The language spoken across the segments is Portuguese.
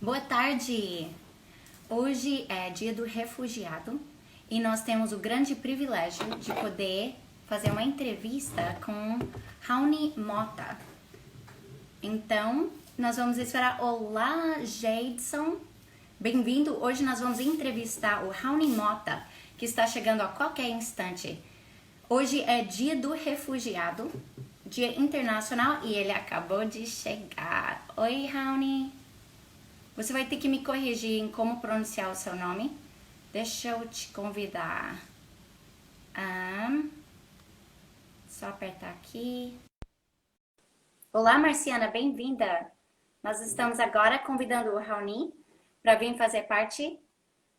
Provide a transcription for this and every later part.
Boa tarde! Hoje é dia do refugiado e nós temos o grande privilégio de poder fazer uma entrevista com Raoni Mota. Então, nós vamos esperar. Olá, Jadson! Bem-vindo! Hoje nós vamos entrevistar o Raoni Mota, que está chegando a qualquer instante. Hoje é dia do refugiado, dia internacional, e ele acabou de chegar. Oi, Raoni! Você vai ter que me corrigir em como pronunciar o seu nome. Deixa eu te convidar. Só apertar aqui. Olá, Marciana, bem-vinda. Nós estamos agora convidando o Raoni para vir fazer parte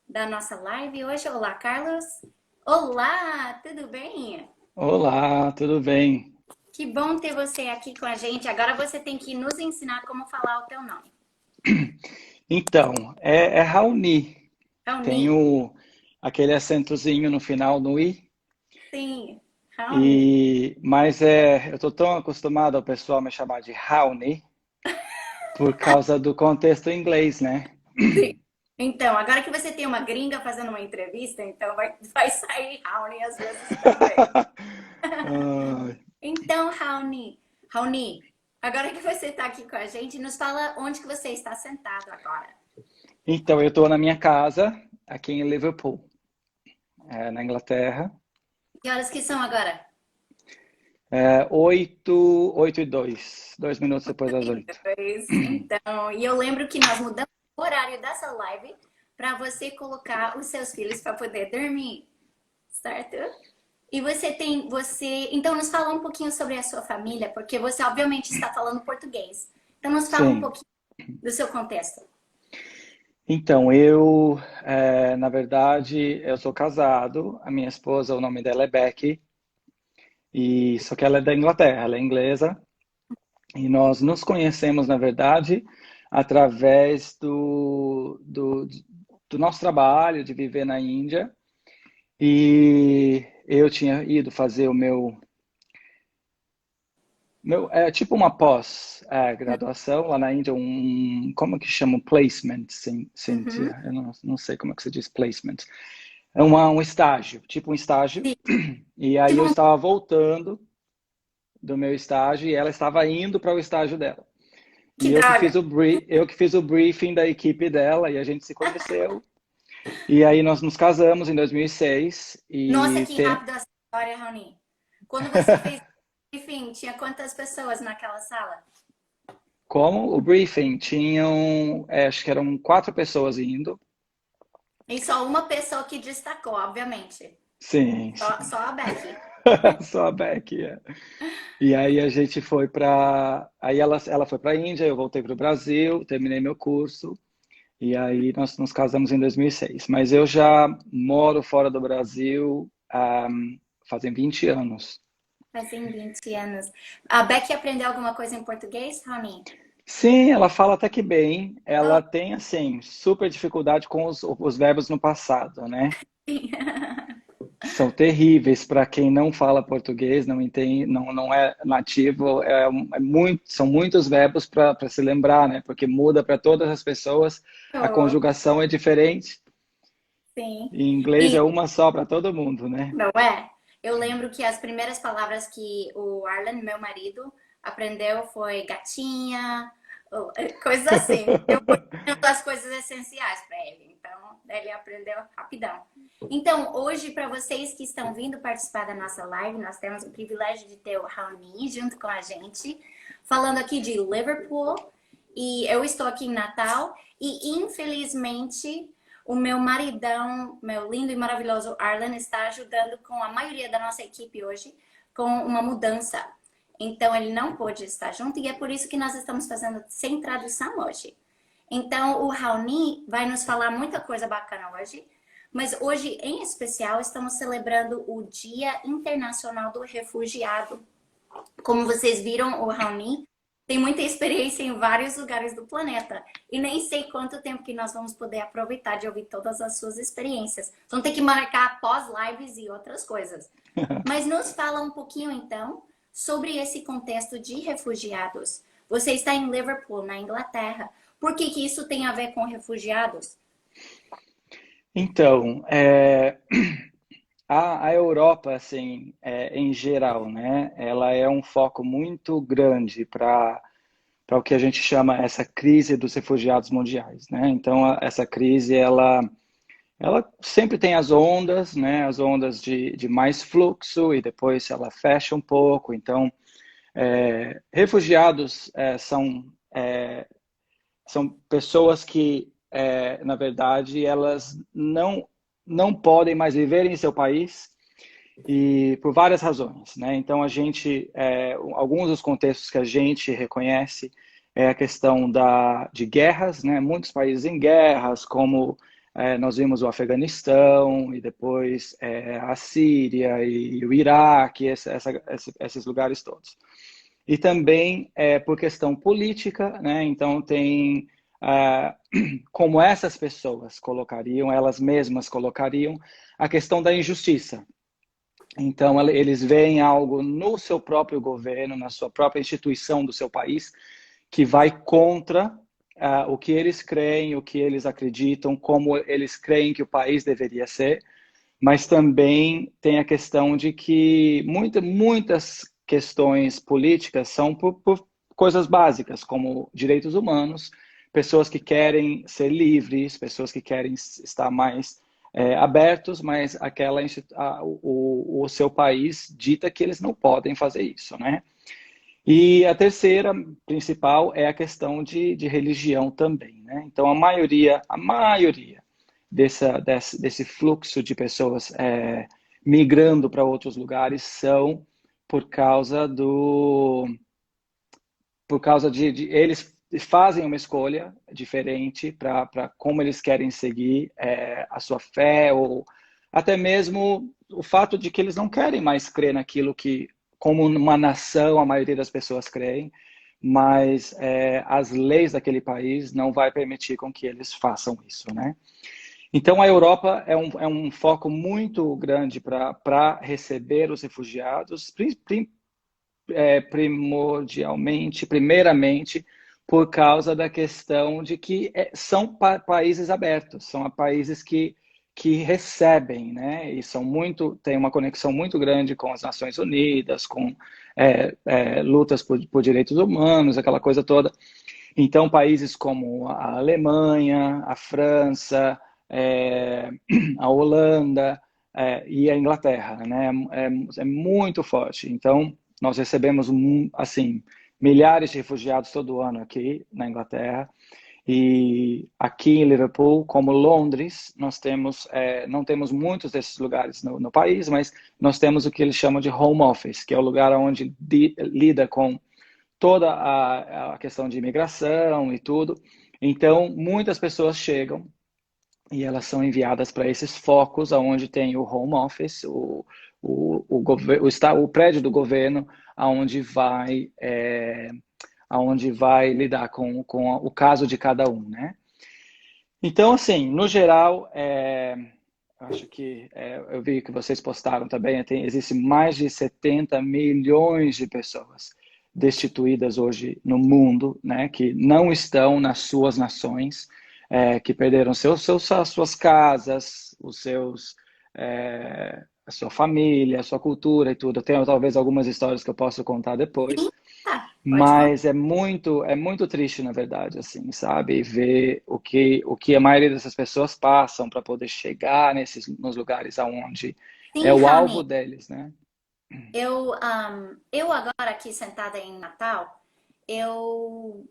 da nossa live hoje. Olá, Carlos. Olá, tudo bem? Olá, tudo bem? Que bom ter você aqui com a gente. Agora você tem que nos ensinar como falar o teu nome. Então, é Raoni. Tem Raoni. aquele acentozinho no final no i. Sim, Raoni. Mas eu tô tão acostumado ao pessoal me chamar de Raoni por causa do contexto em inglês, né? Sim. Então, agora que você tem uma gringa fazendo uma entrevista, então vai sair Raoni às vezes também. Ah, Então, Raoni, agora que você está aqui com a gente, nos fala onde que você está sentado agora. então, eu estou na minha casa, aqui em Liverpool, na Inglaterra. Que horas que são agora? 8 e 2 minutos depois das 8. Então, e eu lembro que nós mudamos o horário dessa live para você colocar os seus filhos para poder dormir, certo? E então nos fala um pouquinho sobre a sua família, porque você obviamente está falando português. Então nos fala um Sim. pouquinho do seu contexto. Então, na verdade, eu sou casado. A minha esposa, o nome dela é Becky, e só que ela é da Inglaterra, ela é inglesa. E nós nos conhecemos, na verdade, através do nosso trabalho de viver na Índia. E eu tinha ido fazer é tipo uma pós-graduação lá na Índia, como que chama? Placement, Uhum. Cynthia? Eu não sei como é que se diz placement. É um estágio, tipo um estágio. Sim. E aí Tipo, eu estava voltando do meu estágio e ela estava indo para o estágio dela. que E droga. eu que fiz o briefing da equipe dela e a gente se conheceu. E aí nós nos casamos em 2006 Nossa, e que tem... rápido essa história, Raoni. Quando você fez, enfim, tinha quantas pessoas naquela sala? Como o briefing tinham, acho que eram 4 pessoas indo. E só uma pessoa que destacou, obviamente. Sim, Só sim. a Becky. Só a Beck, é. E aí a gente foi para. Aí ela foi para a Índia, eu voltei para o Brasil, terminei meu curso. E aí nós nos casamos em 2006. Mas eu já moro fora do Brasil fazem 20 anos. Fazem 20 anos. A Becky aprendeu alguma coisa em português, Raoni? Sim, ela fala até que bem. Oh, Ela tem, assim, super dificuldade com os verbos no passado, né? sim. São terríveis para quem não fala português, não entende, não é nativo. São muitos verbos para se lembrar, né? Porque muda para todas as pessoas, a Oh, conjugação é diferente. sim. Em inglês é E uma só para todo mundo, né? não é? Eu lembro que as primeiras palavras que o Arlen, meu marido, aprendeu foi gatinha, coisas assim. Eu fui ensinando as coisas essenciais para ele. Então, ele aprendeu rapidão. Então, hoje, para vocês que estão vindo participar da nossa live, nós temos o privilégio de ter o Raoni junto com a gente, falando aqui de Liverpool. E eu estou aqui em Natal e, infelizmente, o meu maridão, meu lindo e maravilhoso Arlen, está ajudando com a maioria da nossa equipe hoje com uma mudança. Então, ele não pôde estar junto e é por isso que nós estamos fazendo sem tradução hoje. Então, o Raoni vai nos falar muita coisa bacana hoje, mas hoje, em especial, estamos celebrando o Dia Internacional do Refugiado. Como vocês viram, o Raoni tem muita experiência em vários lugares do planeta. E nem sei quanto tempo que nós vamos poder aproveitar de ouvir todas as suas experiências. Vamos ter que marcar pós-lives e outras coisas. Mas nos fala um pouquinho, então, sobre esse contexto de refugiados. Você está em Liverpool, na Inglaterra. Por que que isso tem a ver com refugiados? Então, a Europa, assim, em geral, né, ela é um foco muito grande para o que a gente chama essa crise dos refugiados mundiais, né? Então, essa crise, ela sempre tem as ondas, né? As ondas de mais fluxo e depois ela fecha um pouco. Então, refugiados são pessoas que, na verdade, elas não podem mais viver em seu país e por várias razões, né? Então, alguns dos contextos que a gente reconhece é a questão de guerras, né? Muitos países em guerras, como nós vimos o Afeganistão e depois a Síria e o Iraque, esses lugares todos. E também por questão política, né? Então ah, como essas pessoas colocariam, elas mesmas colocariam, a questão da injustiça. Então, eles veem algo no seu próprio governo, na sua própria instituição do seu país, que vai contra o que eles creem, o que eles acreditam, como eles creem que o país deveria ser. Mas também tem a questão de que muitas questões políticas são por coisas básicas, como direitos humanos, pessoas que querem ser livres, pessoas que querem estar mais abertos, mas o seu país dita que eles não podem fazer isso, né? E a terceira principal é a questão de religião também, né? Então a maioria desse fluxo de pessoas migrando para outros lugares são por causa de eles fazem uma escolha diferente para como eles querem seguir a sua fé, ou até mesmo o fato de que eles não querem mais crer naquilo que, como uma nação, a maioria das pessoas creem, mas as leis daquele país não vai permitir com que eles façam isso, né? Então, a Europa é um foco muito grande para receber os refugiados, primeiramente, por causa da questão de que são países abertos, são países que recebem, né? E têm uma conexão muito grande com as Nações Unidas, com lutas por direitos humanos, aquela coisa toda. Então, países como a Alemanha, a França, é, a Holanda e a Inglaterra, né? É muito forte. Então, nós recebemos, assim, milhares de refugiados todo ano aqui na Inglaterra. E aqui em Liverpool, como Londres, não temos muitos desses lugares no país, mas nós temos o que eles chamam de home office, que é o lugar onde lida com toda a questão de imigração e tudo. Então, muitas pessoas chegam e elas são enviadas para esses focos onde tem o home office, o prédio do governo, aonde vai lidar com o caso de cada um, né? Então, assim, no geral, acho que eu vi que vocês postaram também, existe mais de 70 milhões de pessoas destituídas hoje no mundo, né, que não estão nas suas nações, que perderam as suas casas, a sua família, a sua cultura e tudo. Eu tenho talvez algumas histórias que eu posso contar depois, Tá, pode falar. mas é muito triste, na verdade, assim, sabe? Ver o que a maioria dessas pessoas passam para poder chegar nos lugares aonde é Sim, o Rami, alvo deles, né? eu agora aqui sentada em Natal, eu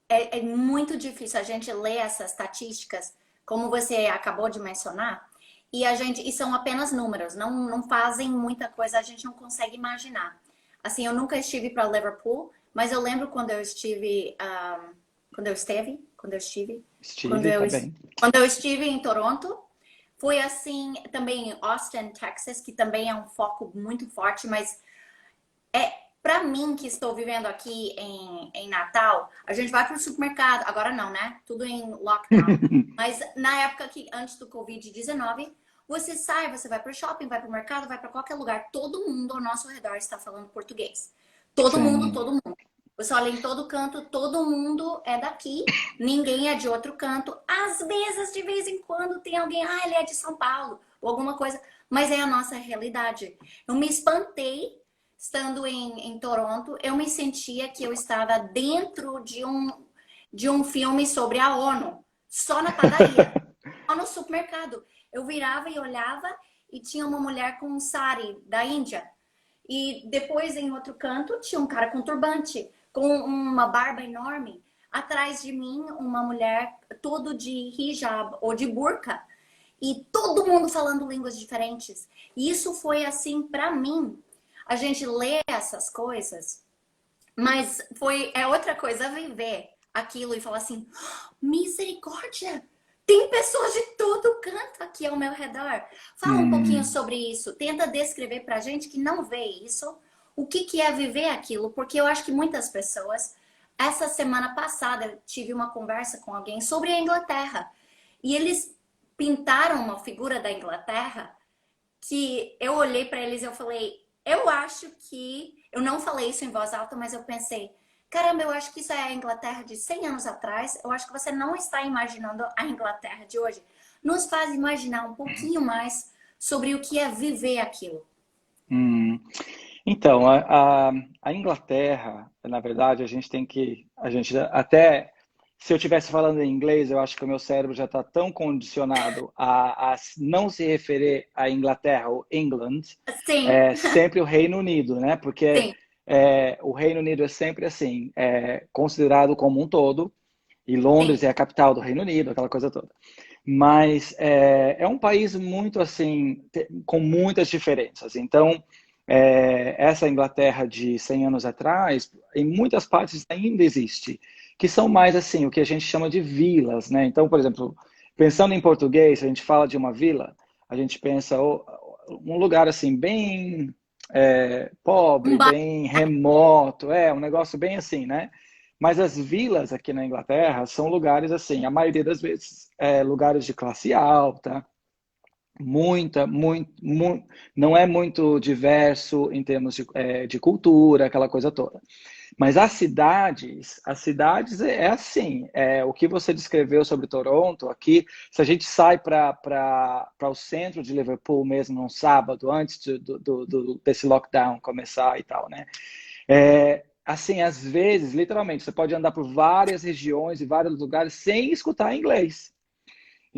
é muito difícil a gente ler essas estatísticas, como você acabou de mencionar, e são apenas números, não fazem muita coisa, a gente não consegue imaginar. Assim, eu nunca estive para Liverpool, mas eu lembro quando Steve, eu, tá es- bem. quando eu estive em Toronto, foi assim também em Austin, Texas, que também é um foco muito forte, mas para mim, que estou vivendo aqui em Natal, a gente vai para o supermercado, agora não, né? Tudo em lockdown. Mas na época que antes do Covid-19, você sai, você vai para o shopping, vai para o mercado, vai para qualquer lugar. Todo mundo ao nosso redor está falando português. Todo mundo, Sim, todo mundo. Você olha em todo canto, todo mundo é daqui, ninguém é de outro canto. Às vezes, de vez em quando, tem alguém, ele é de São Paulo, ou alguma coisa, mas é a nossa realidade. Eu me espantei estando em Toronto, eu me sentia que eu estava dentro de um filme sobre a ONU, só na padaria, só no supermercado. Eu virava e olhava e tinha uma mulher com um sari da Índia. E depois, em outro canto, tinha um cara com turbante, com uma barba enorme. Atrás de mim, uma mulher todo de hijab ou de burca. E todo mundo falando línguas diferentes. E isso foi assim para mim. A gente lê essas coisas, mas é outra coisa viver aquilo e falar assim: misericórdia! Tem pessoas de todo canto aqui ao meu redor. Fala um pouquinho Hum, sobre isso. Tenta descrever pra gente que não vê isso, o que é viver aquilo, porque eu acho que muitas pessoas. Essa semana passada eu tive uma conversa com alguém sobre a Inglaterra e eles pintaram uma figura da Inglaterra que eu olhei para eles e eu falei, eu acho que eu não falei isso em voz alta, mas eu pensei, caramba, eu acho que isso é a Inglaterra de 100 anos atrás. Eu acho que você não está imaginando a Inglaterra de hoje. Nos faz imaginar um pouquinho mais sobre o que é viver aquilo. hum. Então, a Inglaterra, na verdade, a gente tem que, a gente até, se eu estivesse falando em inglês, eu acho que o meu cérebro já está tão condicionado a não se referir à Inglaterra ou England, Sim, é sempre o Reino Unido, né? Porque sim. o Reino Unido é sempre assim, considerado como um todo, e Londres Sim. é a capital do Reino Unido, aquela coisa toda. Mas é um país muito assim, com muitas diferenças. Então, essa Inglaterra de 100 anos atrás, em muitas partes ainda existe, que são mais assim, o que a gente chama de vilas, né? Então, por exemplo, pensando em português, a gente fala de uma vila, a gente pensa um lugar assim, bem Um pobre, bar... bem remoto, um negócio bem assim, né? Mas as vilas aqui na Inglaterra são lugares assim, a maioria das vezes, lugares de classe alta, não é muito diverso em termos de cultura, aquela coisa toda. Mas as cidades é assim, o que você descreveu sobre Toronto aqui, se a gente sai para o centro de Liverpool mesmo num sábado, antes desse lockdown começar e tal, né? Assim, às vezes, literalmente, você pode andar por várias regiões e vários lugares sem escutar inglês.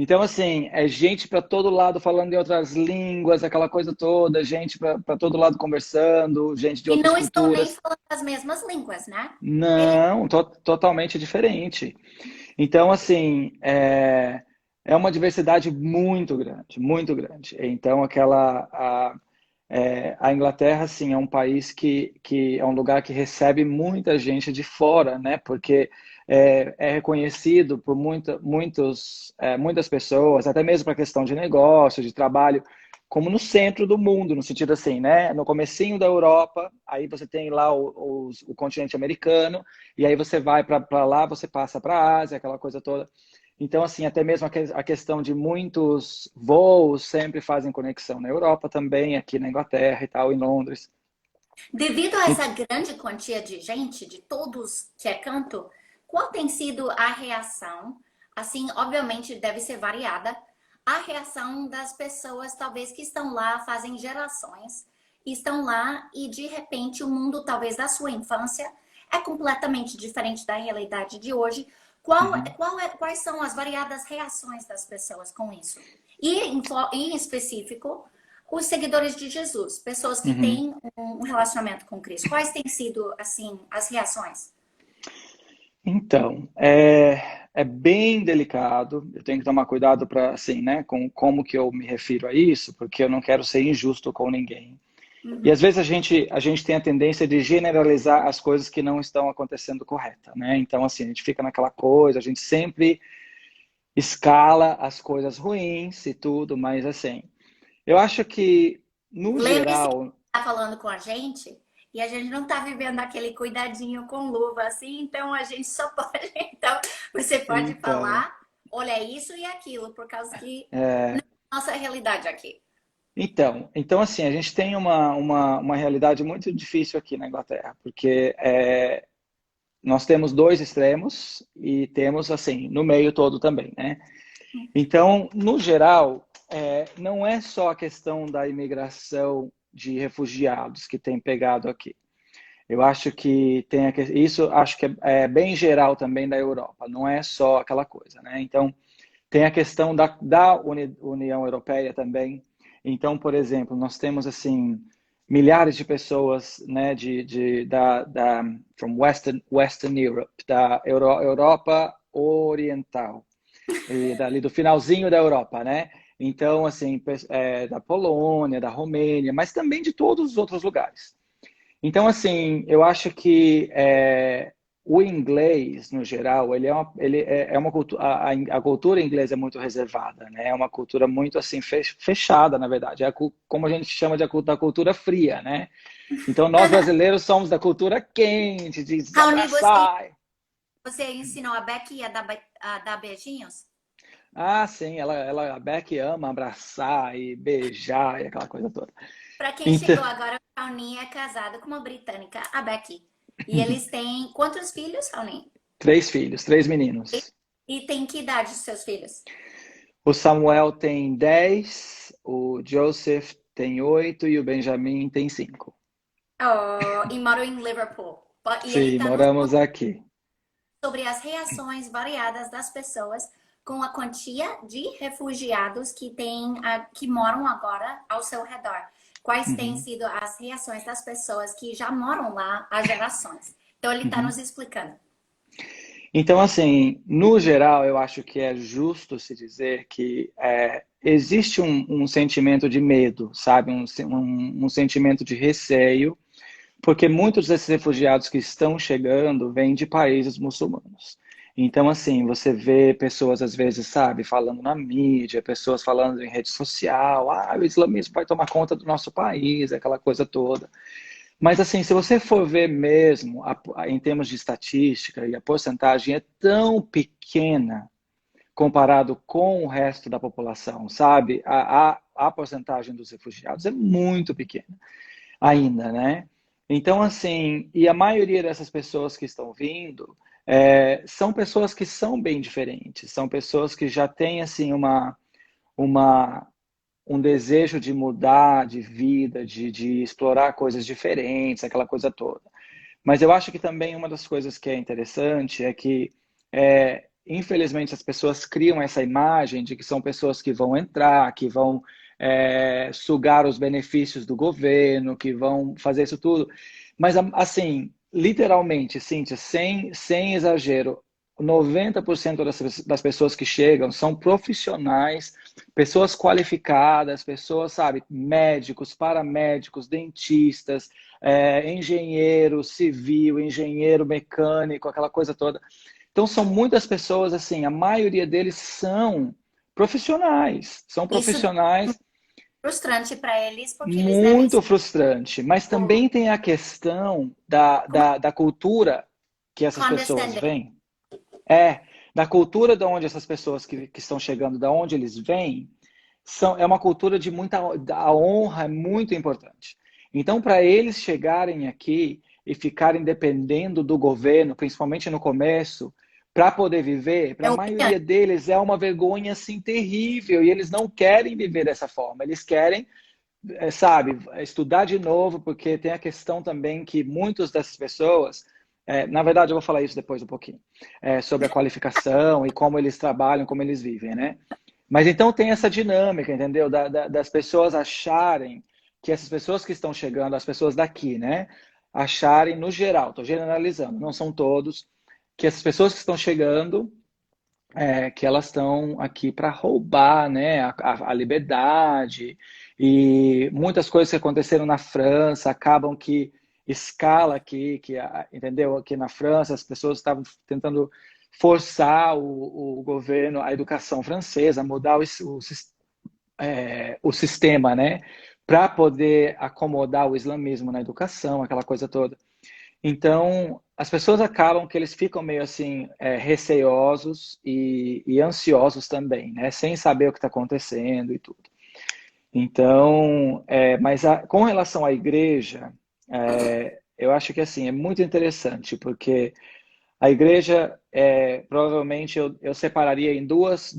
Então, assim, é gente para todo lado falando em outras línguas, aquela coisa toda, gente para todo lado conversando, gente de E outras não estão nem culturas. falando as mesmas línguas, né? Ele... Não, totalmente diferente. Então, assim, é uma diversidade muito grande, muito grande. Então, a Inglaterra, assim, é um país que é um lugar que recebe muita gente de fora, né? Porque é reconhecido por muitas pessoas, até mesmo para questão de negócio, de trabalho, como no centro do mundo, no sentido assim, né? No comecinho da Europa, aí você tem lá o continente americano, e aí você vai para lá, você passa para a Ásia, aquela coisa toda. Então, assim, até mesmo a questão de muitos voos sempre fazem conexão na Europa também, aqui na Inglaterra e tal, em Londres. Devido a E- essa grande quantia de gente, de todos que é canto, qual tem sido a reação? Assim, obviamente deve ser variada. A reação das pessoas, talvez, que estão lá, fazem gerações, estão lá e de repente o mundo, talvez da sua infância, é completamente diferente da realidade de hoje. Uhum, Quais são as variadas reações das pessoas com isso? E em específico, os seguidores de Jesus, pessoas que uhum. têm um relacionamento com Cristo. Quais têm sido, assim, as reações? Então, é bem delicado. Eu tenho que tomar cuidado para, assim, né, com como que eu me refiro a isso, porque eu não quero ser injusto com ninguém. E às Uhum. vezes a gente tem a tendência de generalizar as coisas que não estão acontecendo correta, né? Então, assim, a gente fica naquela coisa, a gente sempre escala as coisas ruins e tudo, mas assim, eu acho que, no Lembre-se que geral, está falando com a gente e a gente não está vivendo aquele cuidadinho com luva assim, então a gente só pode. Então, você pode então, falar, olha isso e aquilo, por causa que não é, é a nossa realidade aqui. então assim, a gente tem uma realidade muito difícil aqui na Inglaterra, porque nós temos dois extremos e temos, assim, no meio todo também, né? Então, no geral, não é só a questão da imigração de refugiados que tem pegado aqui. Eu acho que isso acho que é bem geral também da Europa, não é só aquela coisa, né? Então, tem a questão da União Europeia também. Então, por exemplo, nós temos assim milhares de pessoas, né, from Western Europe, da Europa Oriental e dali do finalzinho da Europa, né? Então, assim, da Polônia, da Romênia, mas também de todos os outros lugares. Então, assim, eu acho que o inglês, no geral, ele é uma cultura, a cultura inglesa é muito reservada, né? É uma cultura muito, assim, fechada, na verdade. Como a gente chama da cultura fria, né? Então, nós brasileiros somos da cultura quente, de se Raoni, você, abraçar. você ensinou a Becky a dar beijinhos? Ah, sim, a Beck ama abraçar e beijar e aquela coisa toda. Para quem Então, chegou agora, o Raoni é casado com uma britânica, a Becky. E eles têm quantos filhos, Raoni? 3 filhos, 3 meninos. E tem que idade os seus filhos? O Samuel tem 10, o Joseph tem 8 e o Benjamin tem 5. Oh, e moram em Liverpool. E ele Sim, está nos moramos aqui. sobre as reações variadas das pessoas com a quantia de refugiados que moram agora ao seu redor. Quais têm Uhum, sido as reações das pessoas que já moram lá há gerações? Então ele está uhum. nos explicando. Então, assim, no geral, eu acho que é justo se dizer que existe um sentimento de medo, sabe? Um sentimento de receio, porque muitos desses refugiados que estão chegando vêm de países muçulmanos. Então, assim, você vê pessoas, às vezes, sabe, falando na mídia, pessoas falando em rede social, o islamismo vai tomar conta do nosso país, aquela coisa toda. Mas, assim, se você for ver mesmo, em termos de estatística, e a porcentagem é tão pequena comparado com o resto da população, sabe? A porcentagem dos refugiados é muito pequena ainda, né? Então, assim, e a maioria dessas pessoas que estão vindo são pessoas que são bem diferentes, são pessoas que já têm, assim, uma, um desejo de mudar de vida, de explorar coisas diferentes, aquela coisa toda. Mas eu acho que também uma das coisas que é interessante é que, infelizmente, as pessoas criam essa imagem de que são pessoas que vão entrar, que vão sugar os benefícios do governo, que vão fazer isso tudo. Mas, assim, literalmente, Cíntia, sem exagero, 90% das pessoas que chegam são profissionais, pessoas qualificadas, pessoas, sabe, médicos, paramédicos, dentistas, engenheiro civil, engenheiro mecânico, aquela coisa toda. Então, são muitas pessoas, assim, a maioria deles são Isso é profissionais frustrante para eles, porque eles devem muito ser frustrante, mas também tem a questão como da cultura que essas pessoas condescendentes. vêm. Da cultura de onde essas pessoas que estão chegando, da onde eles vêm, é uma cultura de muita a honra é muito importante. Então, para eles chegarem aqui e ficarem dependendo do governo, principalmente no começo, para poder viver, para É a humilhante. maioria deles é uma vergonha assim terrível e eles não querem viver dessa forma. Eles querem, sabe, estudar de novo, porque tem a questão também que muitas dessas pessoas, na verdade, eu vou falar isso depois um pouquinho, sobre a qualificação e como eles trabalham, como eles vivem, né? Mas então tem essa dinâmica, entendeu? Das pessoas acharem que essas pessoas que estão chegando, as pessoas daqui, né? Acharem, no geral, estou generalizando, não são todos, que essas pessoas que estão chegando, que elas estão aqui para roubar, né? A liberdade e muitas coisas que aconteceram na França acabam que escala aqui, entendeu? Aqui na França as pessoas estavam tentando forçar o governo, a educação francesa, a mudar o sistema, né? Para poder acomodar o islamismo na educação, aquela coisa toda. Então, as pessoas acabam que eles ficam meio assim, receosos e ansiosos também, né? Sem saber o que está acontecendo e tudo. Então, mas com relação à igreja, eu acho que assim, é muito interessante, porque A igreja, provavelmente, eu separaria em duas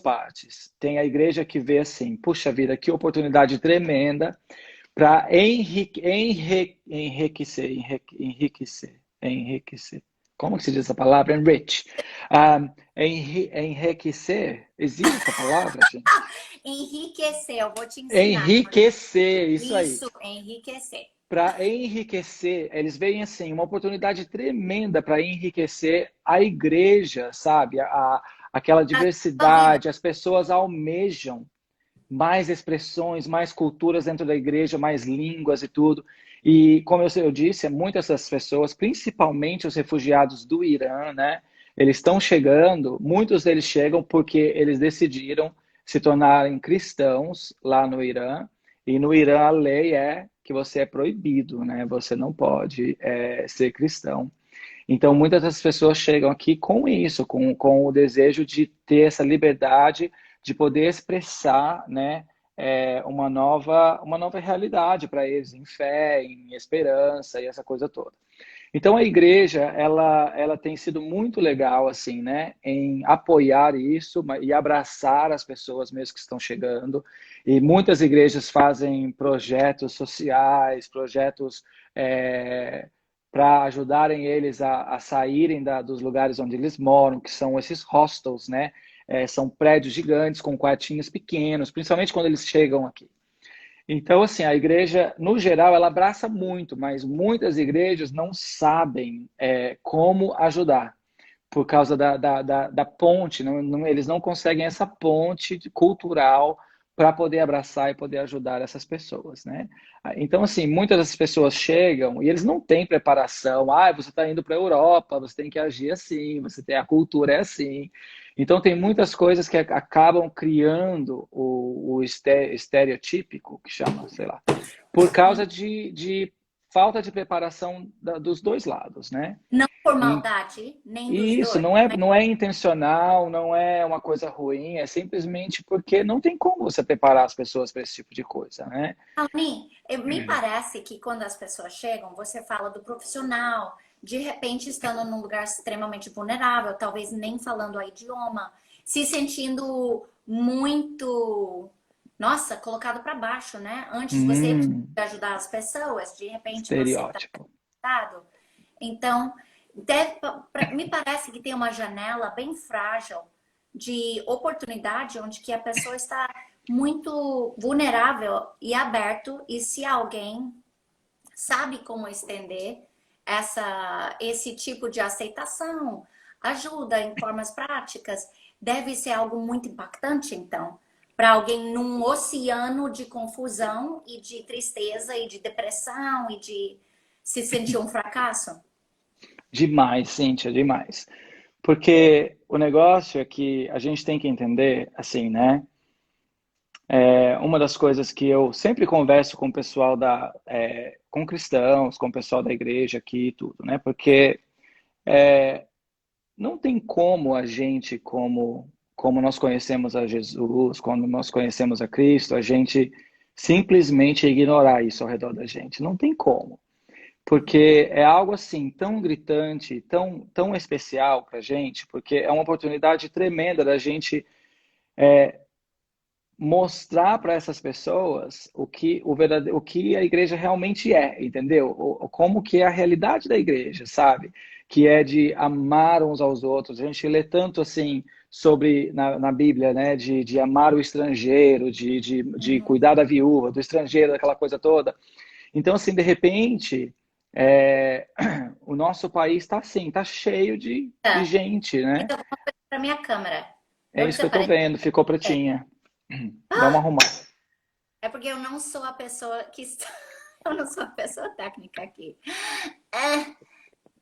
partes. Tem a igreja que vê assim, puxa vida, que oportunidade tremenda para enriquecer. Como que se diz essa palavra? Enrich. Enriquecer. Existe essa palavra, gente? Enriquecer, eu vou te ensinar. Enriquecer, isso aí. Isso, enriquecer. Para enriquecer, eles veem assim uma oportunidade tremenda para enriquecer a igreja, sabe? Aquela A sua vida. diversidade, as pessoas almejam mais expressões, mais culturas dentro da igreja, mais línguas e tudo. E como eu disse, muitas dessas pessoas, principalmente os refugiados do Irã, né? Eles estão chegando, muitos deles chegam porque eles decidiram se tornarem cristãos lá no Irã. E no Irã a lei é que você é proibido, né? Você não pode ser cristão. Então, muitas das pessoas chegam aqui com isso, com o desejo de ter essa liberdade de poder expressar, né, uma nova realidade para eles, em fé, em esperança e essa coisa toda. Então, a igreja, ela tem sido muito legal, assim, né, em apoiar isso e abraçar as pessoas mesmo que estão chegando. E muitas igrejas fazem projetos sociais, projetos para ajudarem eles a saírem dos lugares onde eles moram, que são esses hostels, né? São prédios gigantes com quartinhos pequenos, principalmente quando eles chegam aqui. Então, assim, a igreja, no geral, ela abraça muito, mas muitas igrejas não sabem como ajudar, por causa da ponte, eles não conseguem essa ponte cultural para poder abraçar e poder ajudar essas pessoas, né? Então, assim, muitas dessas pessoas chegam e eles não têm preparação. Ah, você está indo para a Europa, você tem que agir assim, você tem a cultura é assim. Então, tem muitas coisas que acabam criando o estereotípico, que chama, sei lá, por causa de falta de preparação dos dois lados, né? Não por E, maldade, nem dos e isso dois. não é intencional, não é uma coisa ruim, é simplesmente porque não tem como você preparar as pessoas para esse tipo de coisa, né? Aline, me parece que quando as pessoas chegam, você fala do profissional, de repente estando num lugar extremamente vulnerável, talvez nem falando o idioma, se sentindo muito, nossa, colocado para baixo, né? Antes você precisa Hum, ajudar as pessoas, de repente você está estereótipo. cansado. Então, me parece que tem uma janela bem frágil de oportunidade onde que a pessoa está muito vulnerável e aberto, e se alguém sabe como estender esse tipo de aceitação, ajuda em formas práticas, deve ser algo muito impactante, então, para alguém num oceano de confusão e de tristeza e de depressão e de se sentir um fracasso. Demais, Cíntia, demais. Porque o negócio é que a gente tem que entender, assim, né? Uma das coisas que eu sempre converso com o pessoal com cristãos, com o pessoal da igreja aqui e tudo, né? Porque não tem como a gente, como nós conhecemos a Jesus, quando nós conhecemos a Cristo, a gente simplesmente ignorar isso ao redor da gente. Não tem como. Porque é algo assim tão gritante, tão especial para a gente, porque é uma oportunidade tremenda da gente mostrar para essas pessoas o que a igreja realmente é, entendeu? Como que é a realidade da igreja, sabe? Que é de amar uns aos outros. A gente lê tanto assim sobre na Bíblia, né? De amar o estrangeiro, de Uhum. cuidar da viúva, do estrangeiro, daquela coisa toda. Então, assim, de repente, é, o nosso país está assim, está cheio de Tá. gente, né? Fica alguma coisa para minha câmera. É Onde isso você que eu tô aparece? vendo, ficou pretinha. Dá uma arrumada. É porque eu não sou a pessoa que está. Eu não sou a pessoa técnica aqui. É,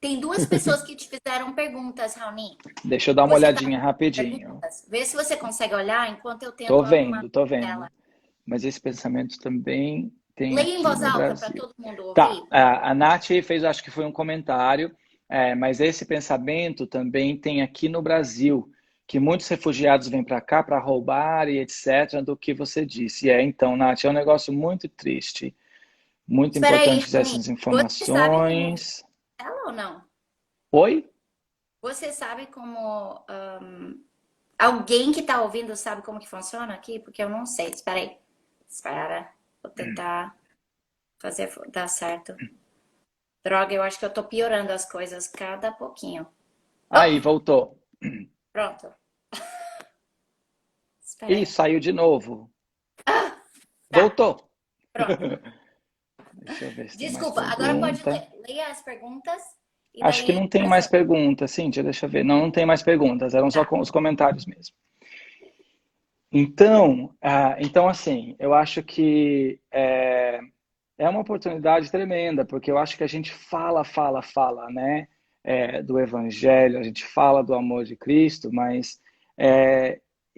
tem duas pessoas que te fizeram perguntas, Raoni. Deixa eu dar uma Você tá olhadinha com rapidinho. perguntas? Vê se você consegue olhar enquanto eu Tô tento arrumar vendo, tô a vendo. tela. Mas esse pensamento também tem Leia em aqui voz no alta para Brasil. todo mundo Tá, ouvir. a Nath fez, acho que foi um comentário, mas esse pensamento também tem aqui no Brasil, que muitos refugiados vêm para cá para roubar e etc., do que você disse. Então, Nath, é um negócio muito triste, muito Espera aí, importante Raoni. essas Você está em informações. tela ou não? Oi? Você sabe como... alguém que tá ouvindo sabe como que funciona aqui? Porque eu não sei. Espera aí. Espera. Vou tentar fazer dar certo. Droga, eu acho que eu tô piorando as coisas cada pouquinho. Aí, voltou. Pronto. Espera Ih, aí. saiu de novo. Tá, Voltou. pronto. Deixa eu ver se tem mais Desculpa, agora pode pergunta. ler as perguntas e Acho que daí não tem mais perguntas, Cíntia. Deixa eu ver. Não, não tem mais perguntas. Eram só tá. com os comentários mesmo. Então, então assim, eu acho que é uma oportunidade tremenda, porque eu acho que a gente fala, né, do Evangelho, a gente fala do amor de Cristo, mas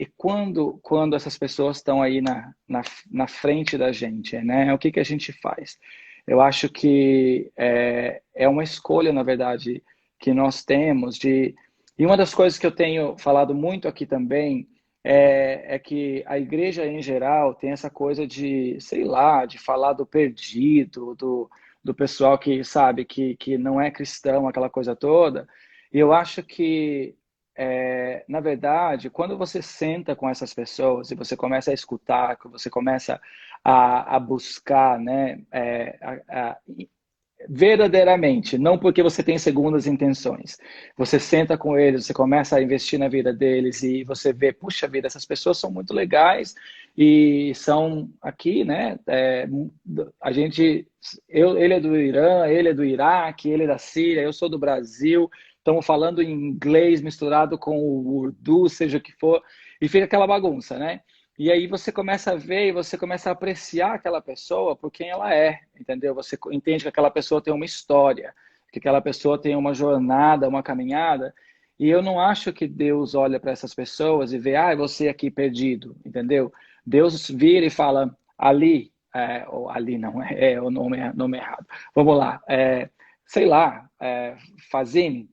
e quando essas pessoas estão aí na frente da gente, né, o que que a gente faz? Eu acho que é uma escolha, na verdade, que nós temos de... E uma das coisas que eu tenho falado muito aqui também é que a igreja em geral tem essa coisa de, sei lá, de falar do perdido, do pessoal que sabe que não é cristão, aquela coisa toda. E eu acho que, na verdade, quando você senta com essas pessoas e você começa a escutar, que você começa a buscar, né, verdadeiramente, não porque você tem segundas intenções. Você senta com eles, você começa a investir na vida deles e você vê, puxa vida, essas pessoas são muito legais e são aqui, né? A gente, ele é do Irã, ele é do Iraque, ele é da Síria, eu sou do Brasil. Estamos falando em inglês misturado com o urdu, seja o que for, e fica aquela bagunça, né? E aí você começa a ver e você começa a apreciar aquela pessoa por quem ela é, entendeu? Você entende que aquela pessoa tem uma história, que aquela pessoa tem uma jornada, uma caminhada. E eu não acho que Deus olha para essas pessoas e vê, você aqui perdido, entendeu? Deus vira e fala, Ali, ou Ali não, é o nome errado. Vamos lá, sei lá, Fazine,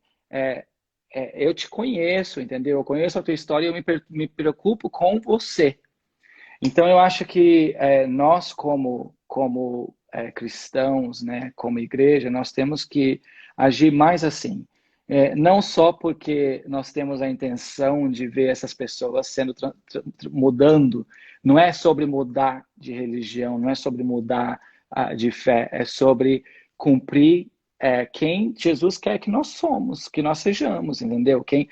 eu te conheço, entendeu? Eu conheço a tua história e eu me preocupo com você. Então, eu acho que nós, como cristãos, né, como igreja, nós temos que agir mais assim. Não só porque nós temos a intenção de ver essas pessoas sendo mudando, não é sobre mudar de religião, não é sobre mudar de fé, é sobre cumprir quem Jesus quer que nós somos, que nós sejamos, entendeu? Quem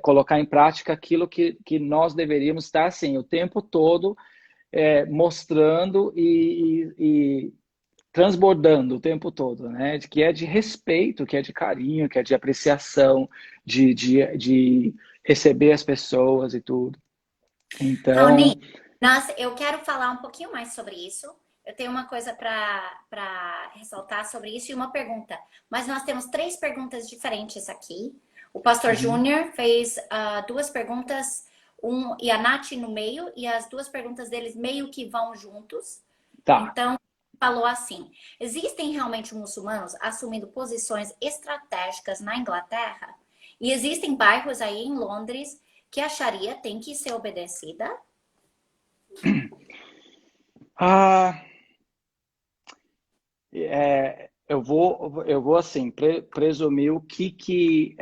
colocar em prática aquilo que nós deveríamos estar assim o tempo todo mostrando e transbordando o tempo todo, né? Que é de respeito, que é de carinho, que é de apreciação, de receber as pessoas e tudo. Então, Raoni, nossa, eu quero falar um pouquinho mais sobre isso. Eu tenho uma coisa para ressaltar sobre isso e uma pergunta. Mas nós temos três perguntas diferentes aqui. O Pastor uhum, Júnior fez duas perguntas, e a Nath no meio, e as duas perguntas deles meio que vão juntos. tá. Então, falou assim: existem realmente muçulmanos assumindo posições estratégicas na Inglaterra? E existem bairros aí em Londres que a Sharia tem que ser obedecida? Ah, eu vou assim, presumir o que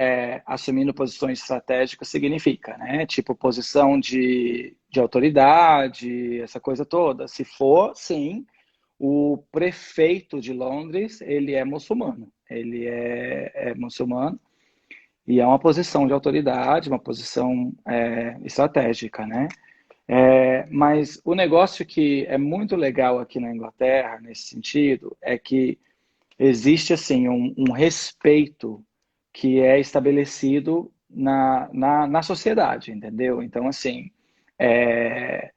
assumindo posições estratégicas significa, né? Tipo, posição de autoridade, essa coisa toda. Se for, sim, o prefeito de Londres, ele é muçulmano. Ele é muçulmano e é uma posição de autoridade, uma posição estratégica, né? Mas o negócio que é muito legal aqui na Inglaterra, nesse sentido, é que existe assim um respeito que é estabelecido na sociedade, entendeu? Então, assim, é,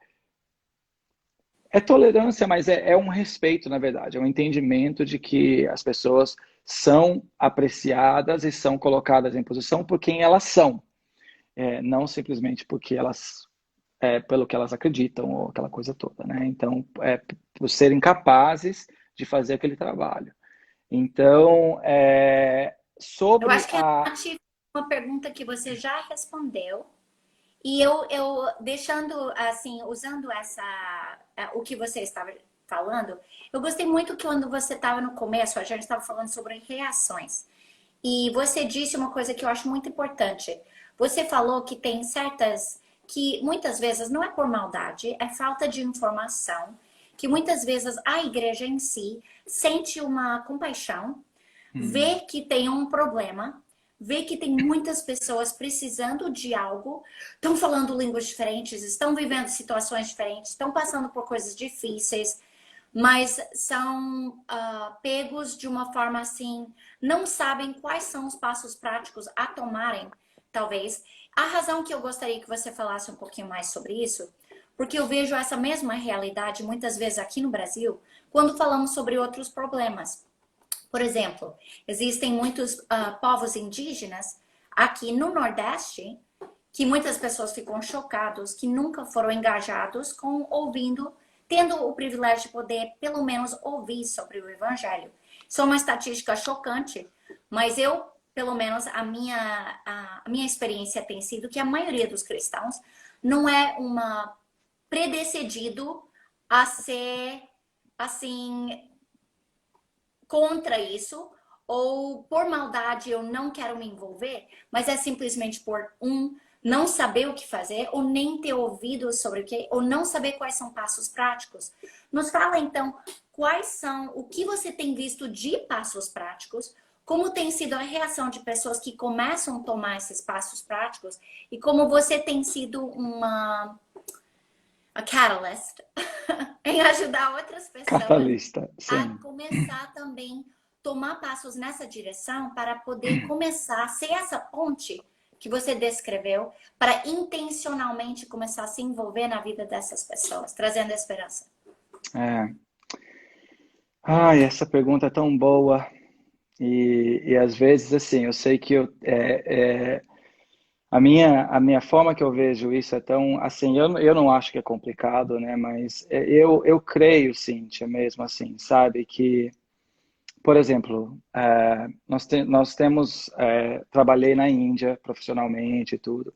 tolerância, mas é um respeito, na verdade, é um entendimento de que as pessoas são apreciadas e são colocadas em posição por quem elas são, não simplesmente porque elas pelo que elas acreditam ou aquela coisa toda, né? Então, por serem capazes de fazer aquele trabalho. Então, Eu sobre acho que a a... Nath fez uma pergunta que você já respondeu. E eu deixando assim, usando o que você estava falando, eu gostei muito que quando você estava no começo, a gente estava falando sobre reações. E você disse uma coisa que eu acho muito importante. Você falou que tem certas que muitas vezes não é por maldade, é falta de informação, que muitas vezes a igreja em si sente uma compaixão, Uhum. vê que tem um problema, vê que tem muitas pessoas precisando de algo, estão falando línguas diferentes, estão vivendo situações diferentes, estão passando por coisas difíceis, mas são pegos de uma forma assim, não sabem quais são os passos práticos a tomarem, talvez. A razão que eu gostaria que você falasse um pouquinho mais sobre isso, porque eu vejo essa mesma realidade muitas vezes aqui no Brasil, quando falamos sobre outros problemas. Por exemplo, existem muitos povos indígenas aqui no Nordeste que muitas pessoas ficam chocados que nunca foram engajados com ouvindo, tendo o privilégio de poder pelo menos ouvir sobre o Evangelho. Isso é uma estatística chocante, mas eu, pelo menos, a minha experiência tem sido que a maioria dos cristãos não é uma predecedido a ser assim contra isso, ou por maldade eu não quero me envolver, mas é simplesmente por não saber o que fazer, ou nem ter ouvido sobre o que, ou não saber quais são passos práticos. Nos fala então quais são, o que você tem visto de passos práticos, como tem sido a reação de pessoas que começam a tomar esses passos práticos e como você tem sido a catalyst em ajudar outras pessoas Catalista, a sim. começar também tomar passos nessa direção para poder começar a ser essa ponte que você descreveu para intencionalmente começar a se envolver na vida dessas pessoas, trazendo esperança. É. Ai, essa pergunta é tão boa. E às vezes, assim, eu sei que a minha forma que eu vejo isso é tão, assim, eu não acho que é complicado, né? Mas eu creio, Cíntia, mesmo assim, sabe? Que, por exemplo, nós temos, trabalhei na Índia profissionalmente e tudo.